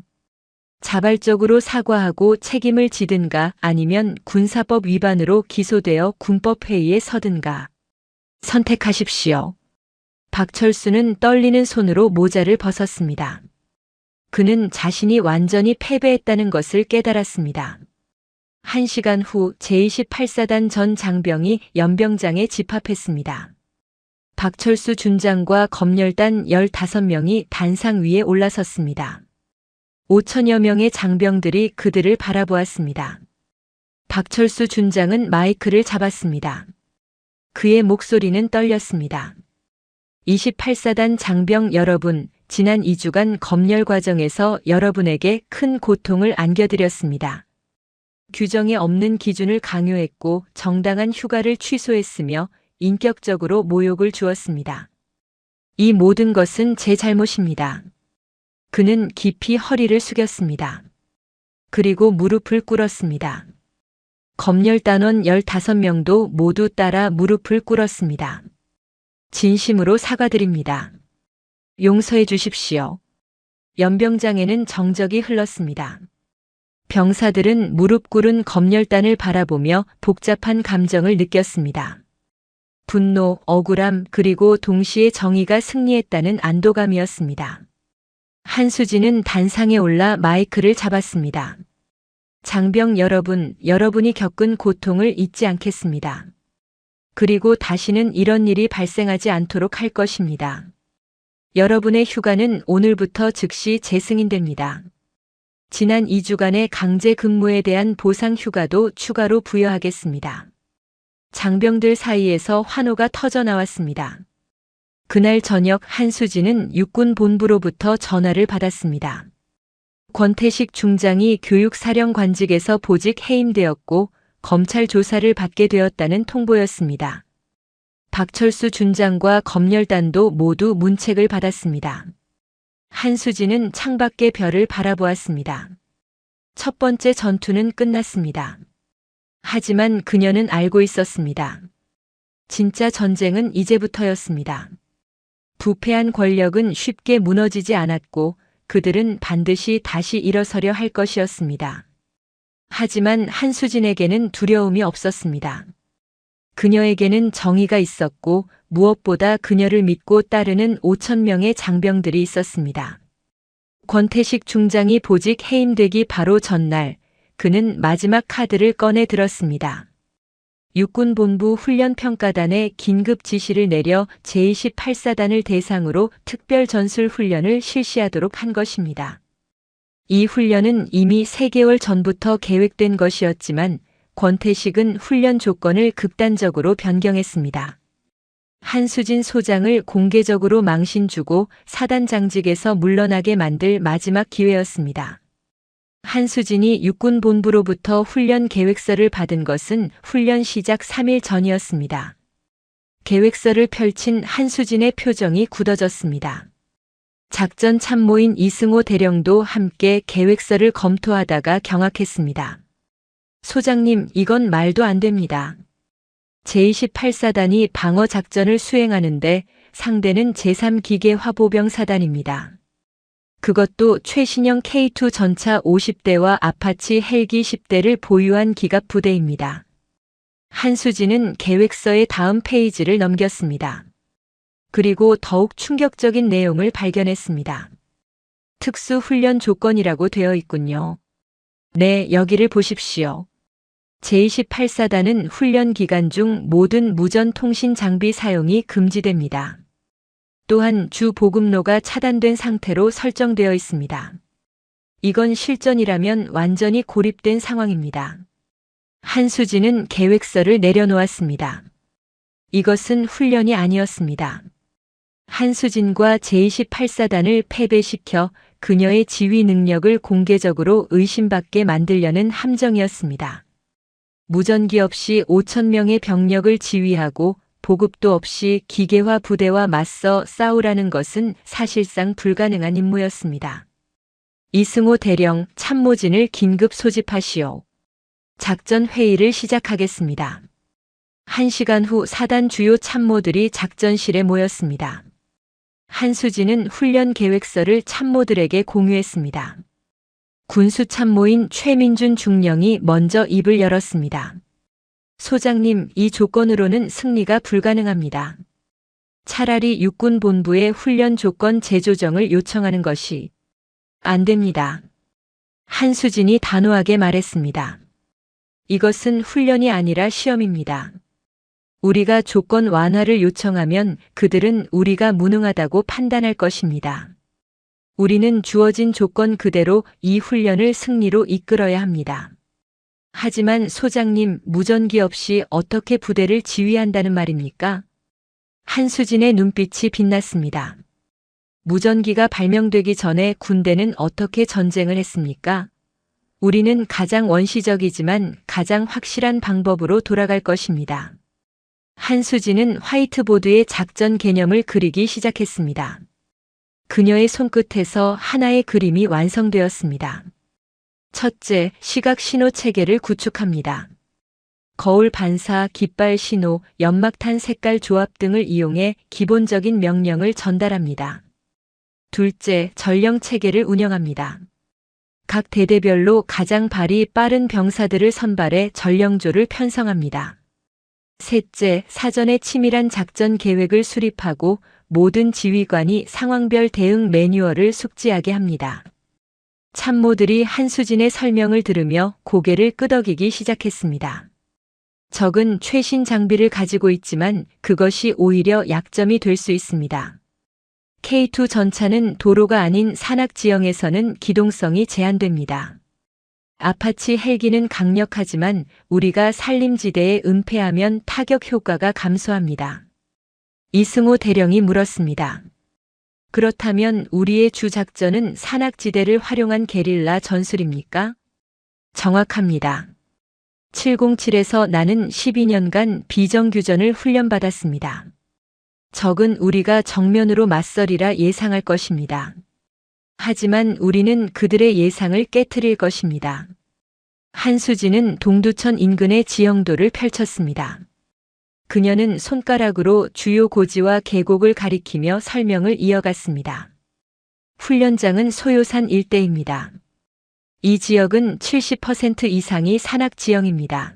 자발적으로 사과하고 책임을 지든가 아니면 군사법 위반으로 기소되어 군법회의에 서든가. 선택하십시오. 박철수는 떨리는 손으로 모자를 벗었습니다. 그는 자신이 완전히 패배했다는 것을 깨달았습니다. 1시간 후 제28사단 전 장병이 연병장에 집합했습니다. 박철수 준장과 검열단 15명이 단상 위에 올라섰습니다. 5천여 명의 장병들이 그들을 바라보았습니다. 박철수 준장은 마이크를 잡았습니다. 그의 목소리는 떨렸습니다. 28사단 장병 여러분, 지난 2주간 검열 과정에서 여러분에게 큰 고통을 안겨드렸습니다. 규정에 없는 기준을 강요했고 정당한 휴가를 취소했으며 인격적으로 모욕을 주었습니다. 이 모든 것은 제 잘못입니다. 그는 깊이 허리를 숙였습니다. 그리고 무릎을 꿇었습니다. 검열단원 15명도 모두 따라 무릎을 꿇었습니다. 진심으로 사과드립니다. 용서해 주십시오. 연병장에는 정적이 흘렀습니다. 병사들은 무릎 꿇은 검열단을 바라보며 복잡한 감정을 느꼈습니다. 분노, 억울함, 그리고 동시에 정의가 승리했다는 안도감이었습니다. 한수진은 단상에 올라 마이크를 잡았습니다. 장병 여러분, 여러분이 겪은 고통을 잊지 않겠습니다. 그리고 다시는 이런 일이 발생하지 않도록 할 것입니다. 여러분의 휴가는 오늘부터 즉시 재승인됩니다. 지난 2주간의 강제 근무에 대한 보상 휴가도 추가로 부여하겠습니다. 장병들 사이에서 환호가 터져 나왔습니다. 그날 저녁 한수진은 육군 본부로부터 전화를 받았습니다. 권태식 중장이 교육사령관직에서 보직 해임되었고 검찰 조사를 받게 되었다는 통보였습니다. 박철수 준장과 검열단도 모두 문책을 받았습니다. 한수진은 창밖의 별을 바라보았습니다. 첫 번째 전투는 끝났습니다. 하지만 그녀는 알고 있었습니다. 진짜 전쟁은 이제부터였습니다. 부패한 권력은 쉽게 무너지지 않았고 그들은 반드시 다시 일어서려 할 것이었습니다. 하지만 한수진에게는 두려움이 없었습니다. 그녀에게는 정의가 있었고 무엇보다 그녀를 믿고 따르는 5,000명의 장병들이 있었습니다. 권태식 중장이 보직 해임되기 바로 전날 그는 마지막 카드를 꺼내 들었습니다. 육군본부 훈련평가단에 긴급 지시를 내려 제28사단을 대상으로 특별 전술 훈련을 실시하도록 한 것입니다. 이 훈련은 이미 3개월 전부터 계획된 것이었지만 권태식은 훈련 조건을 극단적으로 변경했습니다. 한수진 소장을 공개적으로 망신 주고 사단장직에서 물러나게 만들 마지막 기회였습니다. 한수진이 육군본부로부터 훈련 계획서를 받은 것은 훈련 시작 3일 전이었습니다. 계획서를 펼친 한수진의 표정이 굳어졌습니다. 작전 참모인 이승호 대령도 함께 계획서를 검토하다가 경악했습니다. 소장님, 이건 말도 안 됩니다. 제28사단이 방어작전을 수행하는데 상대는 제3기계화보병 사단입니다. 그것도 최신형 K2 전차 50대와 아파치 헬기 10대를 보유한 기갑부대입니다. 한수진은 계획서의 다음 페이지를 넘겼습니다. 그리고 더욱 충격적인 내용을 발견했습니다. 특수훈련 조건이라고 되어 있군요. 네, 여기를 보십시오. 제28사단은 훈련 기간 중 모든 무전 통신 장비 사용이 금지됩니다. 또한 주 보급로가 차단된 상태로 설정되어 있습니다. 이건 실전이라면 완전히 고립된 상황입니다. 한수진은 계획서를 내려놓았습니다. 이것은 훈련이 아니었습니다. 한수진과 제28사단을 패배시켜 그녀의 지휘 능력을 공개적으로 의심받게 만들려는 함정이었습니다. 무전기 없이 5,000명의 병력을 지휘하고 보급도 없이 기계화 부대와 맞서 싸우라는 것은 사실상 불가능한 임무였습니다. 이승호 대령, 참모진을 긴급 소집하시오. 작전 회의를 시작하겠습니다. 1시간 후 사단 주요 참모들이 작전실에 모였습니다. 한수진은 훈련 계획서를 참모들에게 공유했습니다. 군수참모인 최민준 중령이 먼저 입을 열었습니다. 소장님, 이 조건으로는 승리가 불가능합니다. 차라리 육군본부의 훈련 조건 재조정을 요청하는 것이 안 됩니다. 한수진이 단호하게 말했습니다. 이것은 훈련이 아니라 시험입니다. 우리가 조건 완화를 요청하면 그들은 우리가 무능하다고 판단할 것입니다. 우리는 주어진 조건 그대로 이 훈련을 승리로 이끌어야 합니다. 하지만 소장님, 무전기 없이 어떻게 부대를 지휘한다는 말입니까? 한수진의 눈빛이 빛났습니다. 무전기가 발명되기 전에 군대는 어떻게 전쟁을 했습니까? 우리는 가장 원시적이지만 가장 확실한 방법으로 돌아갈 것입니다. 한수진은 화이트보드에 작전 개념을 그리기 시작했습니다. 그녀의 손끝에서 하나의 그림이 완성되었습니다. 첫째, 시각 신호 체계를 구축합니다. 거울 반사, 깃발 신호, 연막탄 색깔 조합 등을 이용해 기본적인 명령을 전달합니다. 둘째, 전령 체계를 운영합니다. 각 대대별로 가장 발이 빠른 병사들을 선발해 전령조를 편성합니다. 셋째, 사전에 치밀한 작전 계획을 수립하고 모든 지휘관이 상황별 대응 매뉴얼을 숙지하게 합니다. 참모들이 한수진의 설명을 들으며 고개를 끄덕이기 시작했습니다. 적은 최신 장비를 가지고 있지만 그것이 오히려 약점이 될 수 있습니다. K2 전차는 도로가 아닌 산악 지형에서는 기동성이 제한됩니다. 아파치 헬기는 강력하지만 우리가 산림지대에 은폐하면 타격 효과가 감소합니다. 이승호 대령이 물었습니다. 그렇다면 우리의 주 작전은 산악지대를 활용한 게릴라 전술입니까? 정확합니다. 707에서 나는 12년간 비정규전을 훈련받았습니다. 적은 우리가 정면으로 맞서리라 예상할 것입니다. 하지만 우리는 그들의 예상을 깨트릴 것입니다. 한수진은 동두천 인근의 지형도를 펼쳤습니다. 그녀는 손가락으로 주요 고지와 계곡을 가리키며 설명을 이어갔습니다. 훈련장은 소요산 일대입니다. 이 지역은 70% 이상이 산악 지형입니다.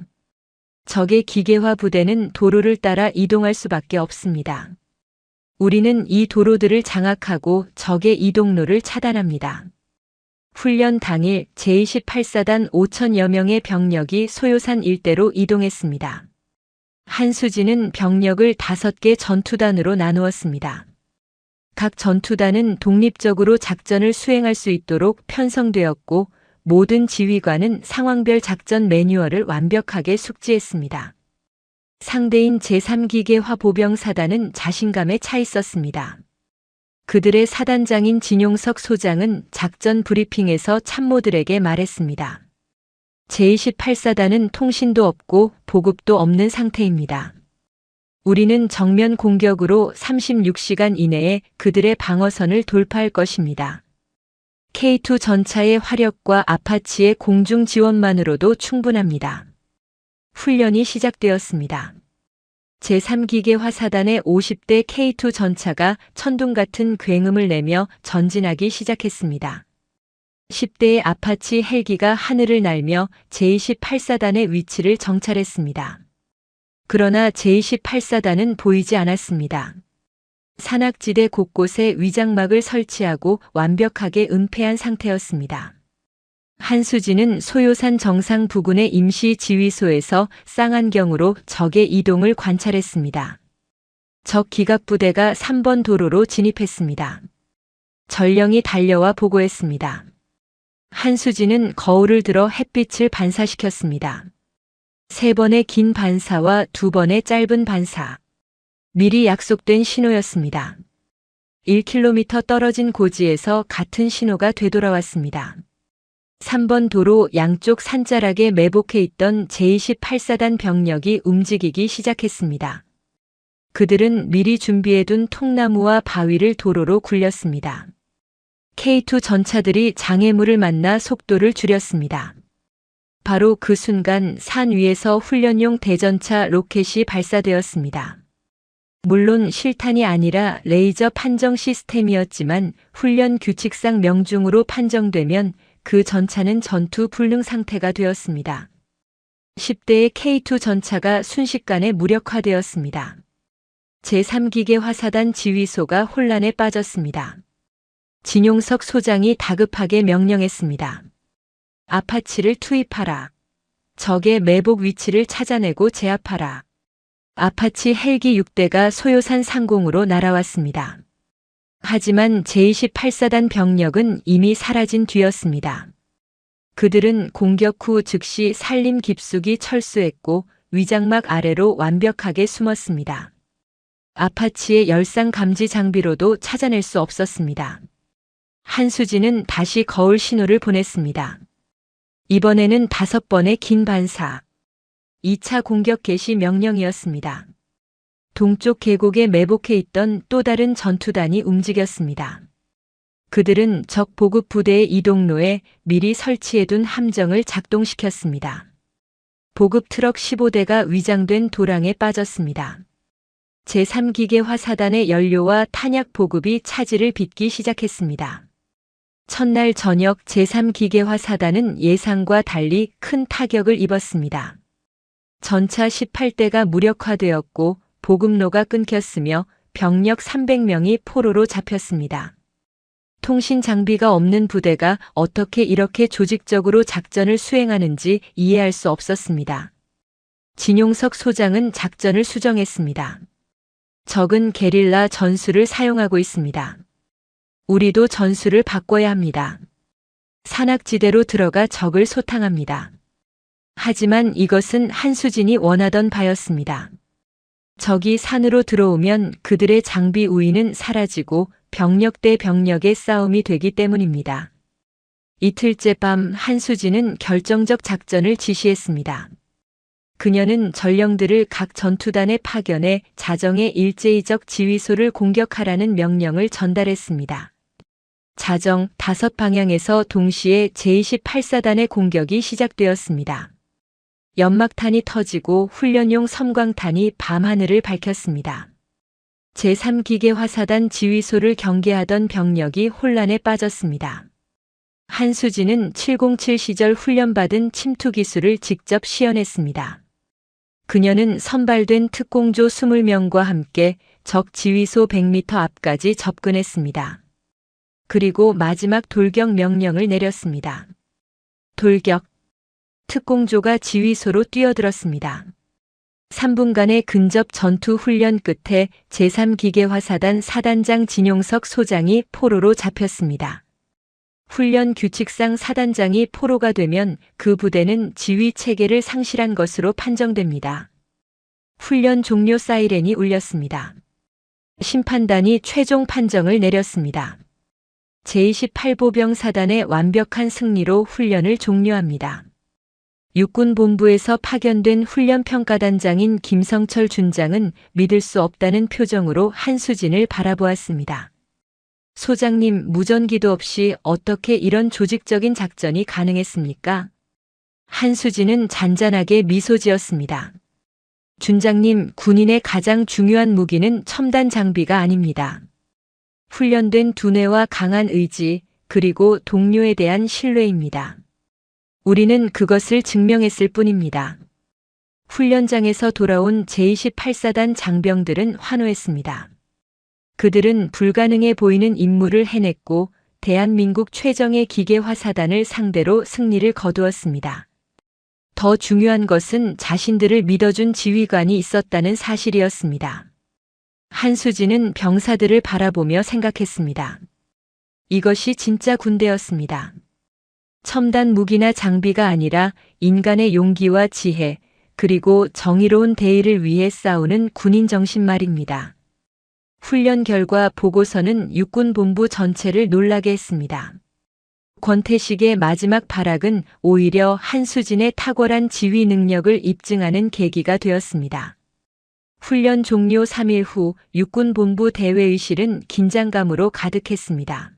적의 기계화 부대는 도로를 따라 이동할 수밖에 없습니다. 우리는 이 도로들을 장악하고 적의 이동로를 차단합니다. 훈련 당일 제28사단 5천여 명의 병력이 소요산 일대로 이동했습니다. 한수진은 병력을 5개 전투단으로 나누었습니다. 각 전투단은 독립적으로 작전을 수행할 수 있도록 편성되었고 모든 지휘관은 상황별 작전 매뉴얼을 완벽하게 숙지했습니다. 상대인 제3기계 화보병 사단은 자신감에 차 있었습니다. 그들의 사단장인 진용석 소장은 작전 브리핑에서 참모들에게 말했습니다. 제28사단은 통신도 없고 보급도 없는 상태입니다. 우리는 정면 공격으로 36시간 이내에 그들의 방어선을 돌파할 것입니다. K2 전차의 화력과 아파치의 공중 지원만으로도 충분합니다. 훈련이 시작되었습니다. 제3기계 화사단의 50대 K2 전차가 천둥 같은 굉음을 내며 전진하기 시작했습니다. 10대의 아파치 헬기가 하늘을 날며 제28사단의 위치를 정찰했습니다. 그러나 제28사단은 보이지 않았습니다. 산악지대 곳곳에 위장막을 설치하고 완벽하게 은폐한 상태였습니다. 한수진은 소요산 정상 부근의 임시 지휘소에서 쌍안경으로 적의 이동을 관찰했습니다. 적 기갑부대가 3번 도로로 진입했습니다. 전령이 달려와 보고했습니다. 한수진은 거울을 들어 햇빛을 반사시켰습니다. 3번의 긴 반사와 2번의 짧은 반사. 미리 약속된 신호였습니다. 1km 떨어진 고지에서 같은 신호가 되돌아왔습니다. 3번 도로 양쪽 산자락에 매복해 있던 제28사단 병력이 움직이기 시작했습니다. 그들은 미리 준비해둔 통나무와 바위를 도로로 굴렸습니다. K2 전차들이 장애물을 만나 속도를 줄였습니다. 바로 그 순간 산 위에서 훈련용 대전차 로켓이 발사되었습니다. 물론 실탄이 아니라 레이저 판정 시스템이었지만 훈련 규칙상 명중으로 판정되면 그 전차는 전투 불능 상태가 되었습니다. 10대의 K2 전차가 순식간에 무력화되었습니다. 제3기계 화사단 지휘소가 혼란에 빠졌습니다. 진용석 소장이 다급하게 명령했습니다. 아파치를 투입하라. 적의 매복 위치를 찾아내고 제압하라. 아파치 헬기 6대가 소요산 상공으로 날아왔습니다. 하지만 제28사단 병력은 이미 사라진 뒤였습니다. 그들은 공격 후 즉시 산림 깊숙이 철수했고 위장막 아래로 완벽하게 숨었습니다. 아파치의 열상 감지 장비로도 찾아낼 수 없었습니다. 한수진은 다시 거울 신호를 보냈습니다. 이번에는 5번의 긴 반사. 2차 공격 개시 명령이었습니다. 동쪽 계곡에 매복해 있던 또 다른 전투단이 움직였습니다. 그들은 적 보급 부대의 이동로에 미리 설치해둔 함정을 작동시켰습니다. 보급 트럭 15대가 위장된 도랑에 빠졌습니다. 제3기계 화사단의 연료와 탄약 보급이 차질을 빚기 시작했습니다. 첫날 저녁 제3기계 화사단은 예상과 달리 큰 타격을 입었습니다. 전차 18대가 무력화되었고 보급로가 끊겼으며 병력 300명이 포로로 잡혔습니다. 통신 장비가 없는 부대가 어떻게 이렇게 조직적으로 작전을 수행하는지 이해할 수 없었습니다. 진용석 소장은 작전을 수정했습니다. 적은 게릴라 전술을 사용하고 있습니다. 우리도 전술을 바꿔야 합니다. 산악지대로 들어가 적을 소탕합니다. 하지만 이것은 한수진이 원하던 바였습니다. 적이 산으로 들어오면 그들의 장비 우위는 사라지고 병력 대 병력의 싸움이 되기 때문입니다. 이틀째 밤 한수진은 결정적 작전을 지시했습니다. 그녀는 전령들을 각 전투단에 파견해 자정에 일제히적 지휘소를 공격하라는 명령을 전달했습니다. 자정 5방향에서 동시에 제28사단의 공격이 시작되었습니다. 연막탄이 터지고 훈련용 섬광탄이 밤하늘을 밝혔습니다. 제3기계화사단 지휘소를 경계하던 병력이 혼란에 빠졌습니다. 한수진은 707 시절 훈련받은 침투 기술을 직접 시연했습니다. 그녀는 선발된 특공조 20명과 함께 적 지휘소 100m 앞까지 접근했습니다. 그리고 마지막 돌격 명령을 내렸습니다. 돌격! 특공조가 지휘소로 뛰어들었습니다. 3분간의 근접 전투 훈련 끝에 제3기계화사단 사단장 진용석 소장이 포로로 잡혔습니다. 훈련 규칙상 사단장이 포로가 되면 그 부대는 지휘 체계를 상실한 것으로 판정됩니다. 훈련 종료 사이렌이 울렸습니다. 심판단이 최종 판정을 내렸습니다. 제28보병 사단의 완벽한 승리로 훈련을 종료합니다. 육군본부에서 파견된 훈련평가단장인 김성철 준장은 믿을 수 없다는 표정으로 한수진을 바라보았습니다. 소장님, 무전기도 없이 어떻게 이런 조직적인 작전이 가능했습니까? 한수진은 잔잔하게 미소 지었습니다. 준장님, 군인의 가장 중요한 무기는 첨단 장비가 아닙니다. 훈련된 두뇌와 강한 의지, 그리고 동료에 대한 신뢰입니다. 우리는 그것을 증명했을 뿐입니다. 훈련장에서 돌아온 제28사단 장병들은 환호했습니다. 그들은 불가능해 보이는 임무를 해냈고 대한민국 최정예 기계화사단을 상대로 승리를 거두었습니다. 더 중요한 것은 자신들을 믿어준 지휘관이 있었다는 사실이었습니다. 한수진은 병사들을 바라보며 생각했습니다. 이것이 진짜 군대였습니다. 첨단 무기나 장비가 아니라 인간의 용기와 지혜, 그리고 정의로운 대의를 위해 싸우는 군인 정신 말입니다. 훈련 결과 보고서는 육군본부 전체를 놀라게 했습니다. 권태식의 마지막 발악은 오히려 한수진의 탁월한 지휘 능력을 입증하는 계기가 되었습니다. 훈련 종료 3일 후 육군본부 대회의실은 긴장감으로 가득했습니다.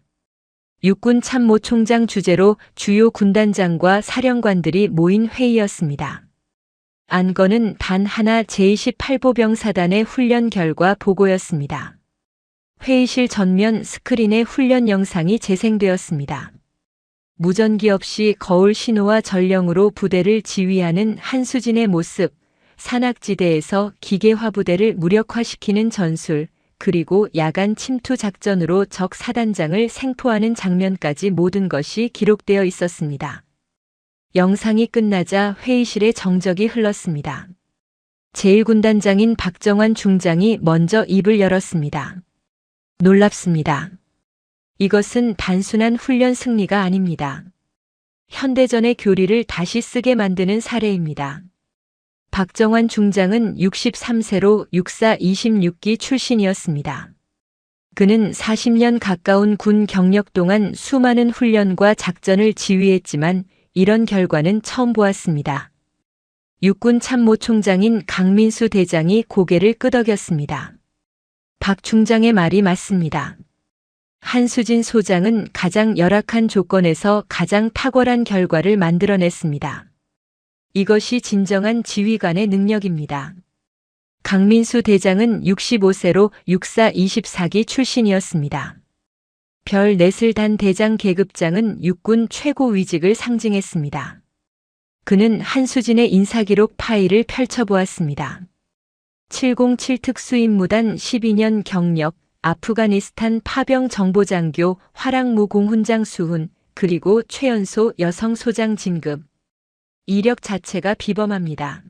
육군 참모총장 주재로 주요 군단장과 사령관들이 모인 회의였습니다. 안건은 단 하나 제28보병사단의 훈련 결과 보고였습니다. 회의실 전면 스크린에 훈련 영상이 재생되었습니다. 무전기 없이 거울 신호와 전령으로 부대를 지휘하는 한수진의 모습, 산악지대에서 기계화 부대를 무력화시키는 전술, 그리고 야간 침투 작전으로 적 사단장을 생포하는 장면까지 모든 것이 기록되어 있었습니다. 영상이 끝나자 회의실에 정적이 흘렀습니다. 제1군단장인 박정환 중장이 먼저 입을 열었습니다. 놀랍습니다. 이것은 단순한 훈련 승리가 아닙니다. 현대전의 교리를 다시 쓰게 만드는 사례입니다. 박정환 중장은 63세로 육사 26기 출신이었습니다. 그는 40년 가까운 군 경력 동안 수많은 훈련과 작전을 지휘했지만 이런 결과는 처음 보았습니다. 육군 참모총장인 강민수 대장이 고개를 끄덕였습니다. 박 중장의 말이 맞습니다. 한수진 소장은 가장 열악한 조건에서 가장 탁월한 결과를 만들어냈습니다. 이것이 진정한 지휘관의 능력입니다. 강민수 대장은 65세로 육사 24기 출신이었습니다. 별 넷을 단 대장 계급장은 육군 최고 위직을 상징했습니다. 그는 한수진의 인사기록 파일을 펼쳐보았습니다. 707 특수임무단 12년 경력, 아프가니스탄 파병 정보장교 화랑무공훈장 수훈, 그리고 최연소 여성 소장 진급. 이력 자체가 비범합니다.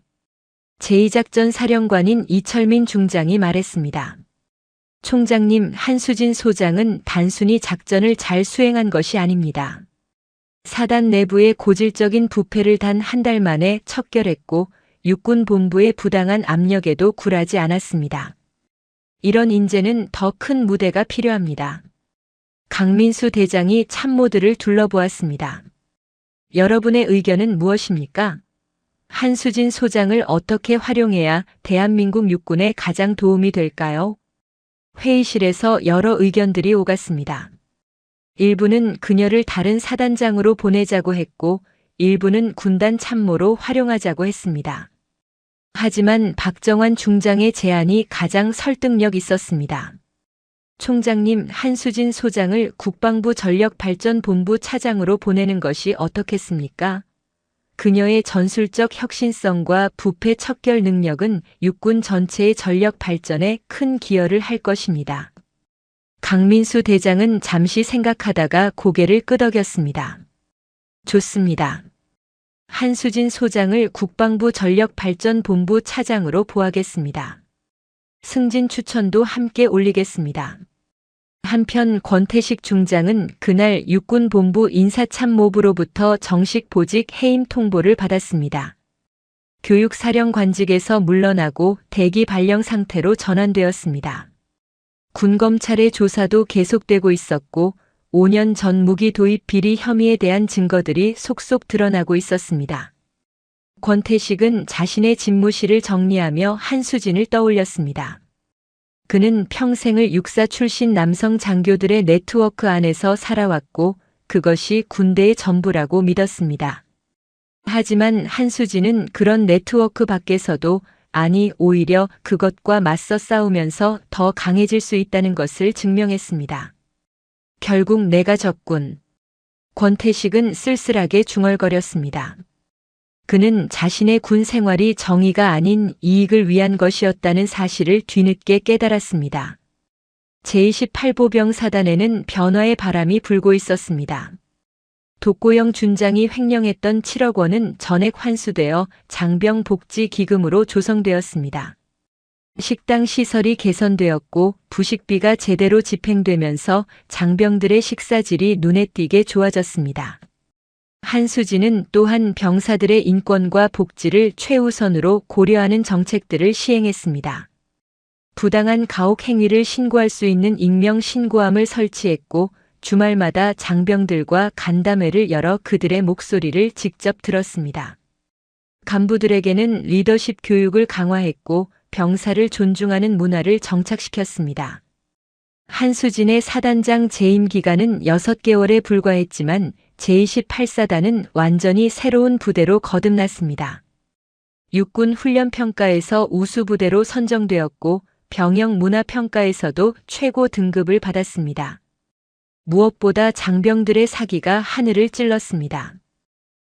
제2작전 사령관인 이철민 중장이 말했습니다. 총장님, 한수진 소장은 단순히 작전을 잘 수행한 것이 아닙니다. 사단 내부의 고질적인 부패를 단 한 달 만에 척결했고 육군 본부의 부당한 압력에도 굴하지 않았습니다. 이런 인재는 더 큰 무대가 필요합니다. 강민수 대장이 참모들을 둘러보았습니다. 여러분의 의견은 무엇입니까? 한수진 소장을 어떻게 활용해야 대한민국 육군에 가장 도움이 될까요? 회의실에서 여러 의견들이 오갔습니다. 일부는 그녀를 다른 사단장으로 보내자고 했고, 일부는 군단 참모로 활용하자고 했습니다. 하지만 박정환 중장의 제안이 가장 설득력 있었습니다. 총장님, 한수진 소장을 국방부 전력발전본부 차장으로 보내는 것이 어떻겠습니까? 그녀의 전술적 혁신성과 부패 척결 능력은 육군 전체의 전력 발전에 큰 기여를 할 것입니다. 강민수 대장은 잠시 생각하다가 고개를 끄덕였습니다. 좋습니다. 한수진 소장을 국방부 전력발전본부 차장으로 보하겠습니다. 승진 추천도 함께 올리겠습니다. 한편 권태식 중장은 그날 육군본부 인사참모부로부터 정식 보직 해임 통보를 받았습니다. 교육사령관직에서 물러나고 대기 발령 상태로 전환되었습니다. 군검찰의 조사도 계속되고 있었고 5년 전 무기 도입 비리 혐의에 대한 증거들이 속속 드러나고 있었습니다. 권태식은 자신의 집무실을 정리하며 한수진을 떠올렸습니다. 그는 평생을 육사 출신 남성 장교들의 네트워크 안에서 살아왔고 그것이 군대의 전부라고 믿었습니다. 하지만 한수진은 그런 네트워크 밖에서도, 아니 오히려 그것과 맞서 싸우면서 더 강해질 수 있다는 것을 증명했습니다. 결국 내가 졌군. 권태식은 쓸쓸하게 중얼거렸습니다. 그는 자신의 군 생활이 정의가 아닌 이익을 위한 것이었다는 사실을 뒤늦게 깨달았습니다. 제28보병 사단에는 변화의 바람이 불고 있었습니다. 독고영 준장이 횡령했던 7억 원은 전액 환수되어 장병 복지 기금으로 조성되었습니다. 식당 시설이 개선되었고 부식비가 제대로 집행되면서 장병들의 식사질이 눈에 띄게 좋아졌습니다. 한수진은 또한 병사들의 인권과 복지를 최우선으로 고려하는 정책들을 시행했습니다. 부당한 가혹 행위를 신고할 수 있는 익명 신고함을 설치했고 주말마다 장병들과 간담회를 열어 그들의 목소리를 직접 들었습니다. 간부들에게는 리더십 교육을 강화했고 병사를 존중하는 문화를 정착시켰습니다. 한수진의 사단장 재임 기간은 6개월에 불과했지만 제28사단은 완전히 새로운 부대로 거듭났습니다. 육군 훈련평가에서 우수부대로 선정되었고 병영 문화평가에서도 최고 등급을 받았습니다. 무엇보다 장병들의 사기가 하늘을 찔렀습니다.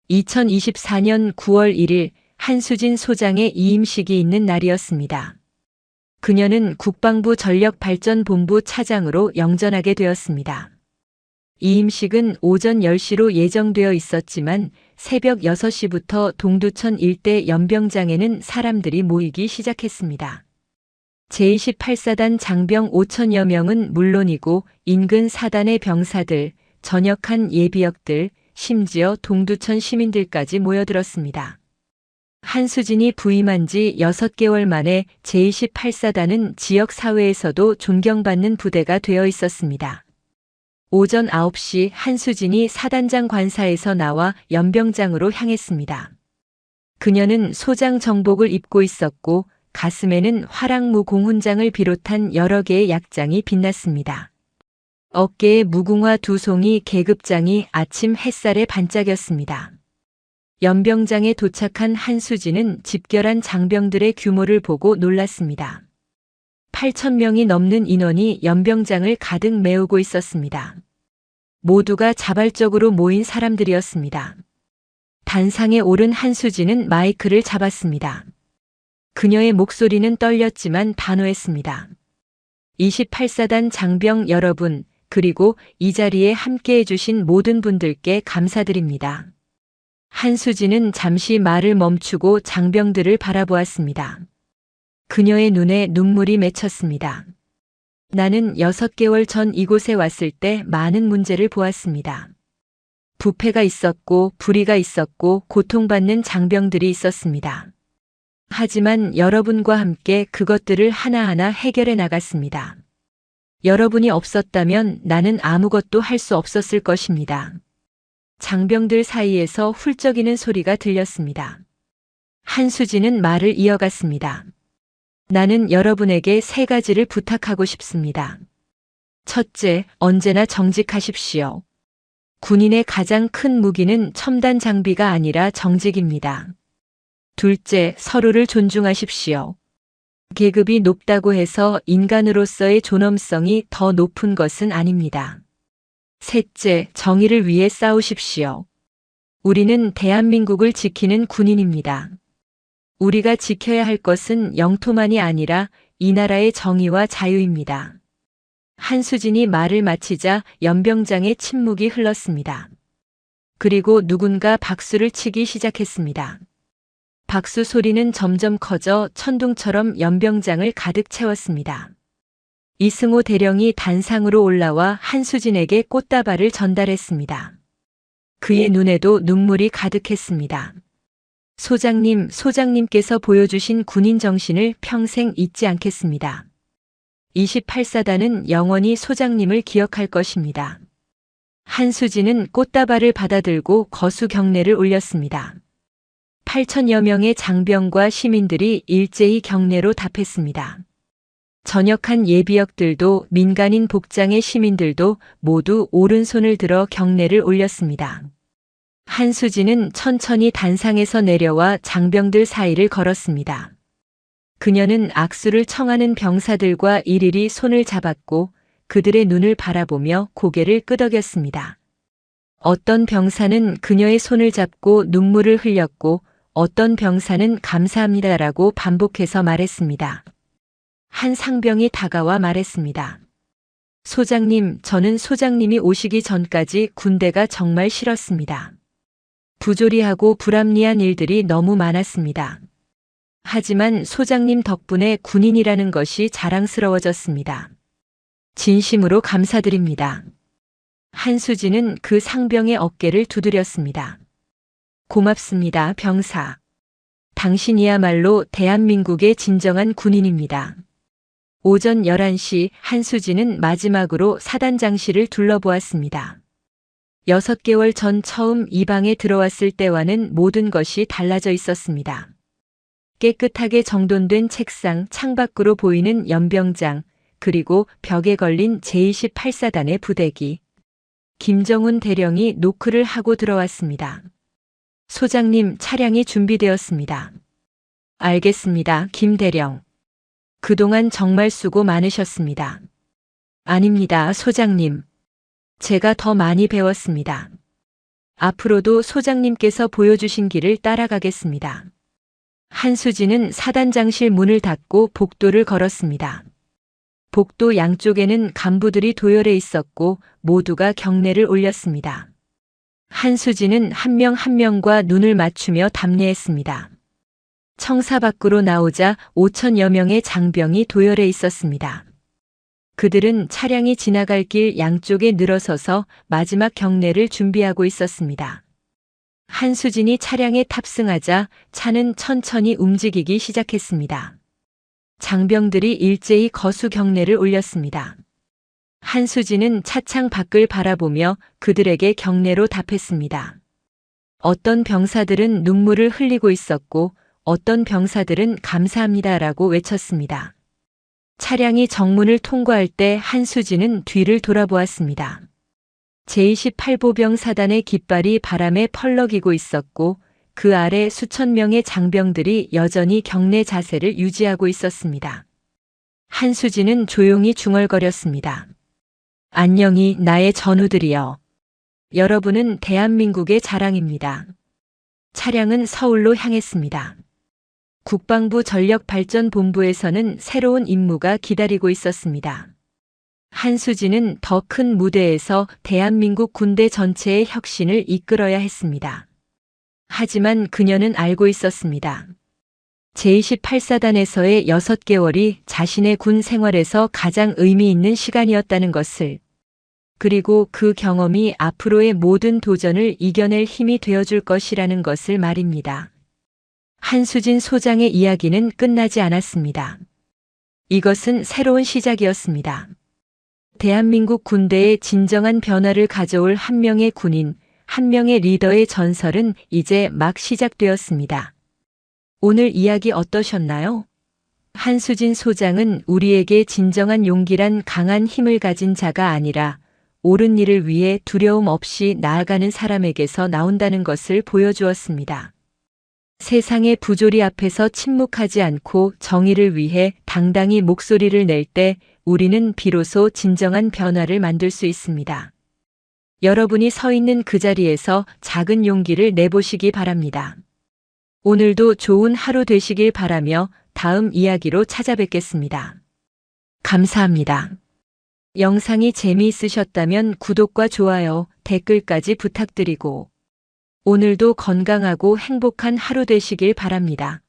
2024년 9월 1일 한수진 소장의 이임식이 있는 날이었습니다. 그녀는 국방부 전력발전본부 차장으로 영전하게 되었습니다. 이임식은 오전 10시로 예정되어 있었지만 새벽 6시부터 동두천 일대 연병장에는 사람들이 모이기 시작했습니다. 제28사단 장병 5천여 명은 물론이고 인근 사단의 병사들, 전역한 예비역들, 심지어 동두천 시민들까지 모여들었습니다. 한수진이 부임한 지 6개월 만에 제28사단은 지역사회에서도 존경받는 부대가 되어 있었습니다. 오전 9시 한수진이 사단장 관사에서 나와 연병장으로 향했습니다. 그녀는 소장 정복을 입고 있었고 가슴에는 화랑무 공훈장을 비롯한 여러 개의 약장이 빛났습니다. 어깨에 무궁화 2송이 계급장이 아침 햇살에 반짝였습니다. 연병장에 도착한 한수진은 집결한 장병들의 규모를 보고 놀랐습니다. 8,000명이 넘는 인원이 연병장을 가득 메우고 있었습니다. 모두가 자발적으로 모인 사람들이었습니다. 단상에 오른 한수진은 마이크를 잡았습니다. 그녀의 목소리는 떨렸지만 단호했습니다. 28사단 장병 여러분, 그리고 이 자리에 함께해 주신 모든 분들께 감사드립니다. 한수진은 잠시 말을 멈추고 장병들을 바라보았습니다. 그녀의 눈에 눈물이 맺혔습니다. 나는 6개월 전 이곳에 왔을 때 많은 문제를 보았습니다. 부패가 있었고 불의가 있었고 고통받는 장병들이 있었습니다. 하지만 여러분과 함께 그것들을 하나하나 해결해 나갔습니다. 여러분이 없었다면 나는 아무것도 할 수 없었을 것입니다. 장병들 사이에서 훌쩍이는 소리가 들렸습니다. 한수진은 말을 이어갔습니다. 나는 여러분에게 3가지를 부탁하고 싶습니다. 첫째, 언제나 정직하십시오. 군인의 가장 큰 무기는 첨단 장비가 아니라 정직입니다. 둘째, 서로를 존중하십시오. 계급이 높다고 해서 인간으로서의 존엄성이 더 높은 것은 아닙니다. 셋째, 정의를 위해 싸우십시오. 우리는 대한민국을 지키는 군인입니다. 우리가 지켜야 할 것은 영토만이 아니라 이 나라의 정의와 자유입니다. 한수진이 말을 마치자 연병장의 침묵이 흘렀습니다. 그리고 누군가 박수를 치기 시작했습니다. 박수 소리는 점점 커져 천둥처럼 연병장을 가득 채웠습니다. 이승호 대령이 단상으로 올라와 한수진에게 꽃다발을 전달했습니다. 그의 눈에도 눈물이 가득했습니다. 소장님, 소장님께서 보여주신 군인 정신을 평생 잊지 않겠습니다. 28사단은 영원히 소장님을 기억할 것입니다. 한수진은 꽃다발을 받아들고 거수 경례를 올렸습니다. 8천여 명의 장병과 시민들이 일제히 경례로 답했습니다. 전역한 예비역들도 민간인 복장의 시민들도 모두 오른손을 들어 경례를 올렸습니다. 한수진은 천천히 단상에서 내려와 장병들 사이를 걸었습니다. 그녀는 악수를 청하는 병사들과 일일이 손을 잡았고 그들의 눈을 바라보며 고개를 끄덕였습니다. 어떤 병사는 그녀의 손을 잡고 눈물을 흘렸고 어떤 병사는 감사합니다라고 반복해서 말했습니다. 한 상병이 다가와 말했습니다. 소장님, 저는 소장님이 오시기 전까지 군대가 정말 싫었습니다. 부조리하고 불합리한 일들이 너무 많았습니다. 하지만 소장님 덕분에 군인이라는 것이 자랑스러워졌습니다. 진심으로 감사드립니다. 한수진은 그 상병의 어깨를 두드렸습니다. 고맙습니다, 병사. 당신이야말로 대한민국의 진정한 군인입니다. 오전 11시 한수진은 마지막으로 사단장실을 둘러보았습니다. 6개월 전 처음 이 방에 들어왔을 때와는 모든 것이 달라져 있었습니다. 깨끗하게 정돈된 책상, 창밖으로 보이는 연병장, 그리고 벽에 걸린 제28사단의 부대기. 김정훈 대령이 노크를 하고 들어왔습니다. 소장님, 차량이 준비되었습니다. 알겠습니다, 김 대령. 그동안 정말 수고 많으셨습니다. 아닙니다, 소장님. 제가 더 많이 배웠습니다. 앞으로도 소장님께서 보여주신 길을 따라가겠습니다. 한수진은 사단장실 문을 닫고 복도를 걸었습니다. 복도 양쪽에는 간부들이 도열해 있었고 모두가 경례를 올렸습니다. 한수진은 한 명 한 명과 눈을 맞추며 답례했습니다. 청사 밖으로 나오자 5천여 명의 장병이 도열해 있었습니다. 그들은 차량이 지나갈 길 양쪽에 늘어서서 마지막 경례를 준비하고 있었습니다. 한수진이 차량에 탑승하자 차는 천천히 움직이기 시작했습니다. 장병들이 일제히 거수 경례를 올렸습니다. 한수진은 차창 밖을 바라보며 그들에게 경례로 답했습니다. 어떤 병사들은 눈물을 흘리고 있었고 어떤 병사들은 감사합니다라고 외쳤습니다. 차량이 정문을 통과할 때 한수진은 뒤를 돌아보았습니다. 제28보병 사단의 깃발이 바람에 펄럭이고 있었고 그 아래 수천 명의 장병들이 여전히 경례 자세를 유지하고 있었습니다. 한수진은 조용히 중얼거렸습니다. 안녕히 나의 전우들이여. 여러분은 대한민국의 자랑입니다. 차량은 서울로 향했습니다. 국방부 전력발전본부에서는 새로운 임무가 기다리고 있었습니다. 한수진은 더 큰 무대에서 대한민국 군대 전체의 혁신을 이끌어야 했습니다. 하지만 그녀는 알고 있었습니다. 제28사단에서의 6개월이 자신의 군 생활에서 가장 의미 있는 시간이었다는 것을, 그리고 그 경험이 앞으로의 모든 도전을 이겨낼 힘이 되어줄 것이라는 것을 말입니다. 한수진 소장의 이야기는 끝나지 않았습니다. 이것은 새로운 시작이었습니다. 대한민국 군대의 진정한 변화를 가져올 한 명의 군인, 한 명의 리더의 전설은 이제 막 시작되었습니다. 오늘 이야기 어떠셨나요? 한수진 소장은 우리에게 진정한 용기란 강한 힘을 가진 자가 아니라 옳은 일을 위해 두려움 없이 나아가는 사람에게서 나온다는 것을 보여주었습니다. 세상의 부조리 앞에서 침묵하지 않고 정의를 위해 당당히 목소리를 낼 때 우리는 비로소 진정한 변화를 만들 수 있습니다. 여러분이 서 있는 그 자리에서 작은 용기를 내보시기 바랍니다. 오늘도 좋은 하루 되시길 바라며 다음 이야기로 찾아뵙겠습니다. 감사합니다. 영상이 재미있으셨다면 구독과 좋아요, 댓글까지 부탁드리고 오늘도 건강하고 행복한 하루 되시길 바랍니다.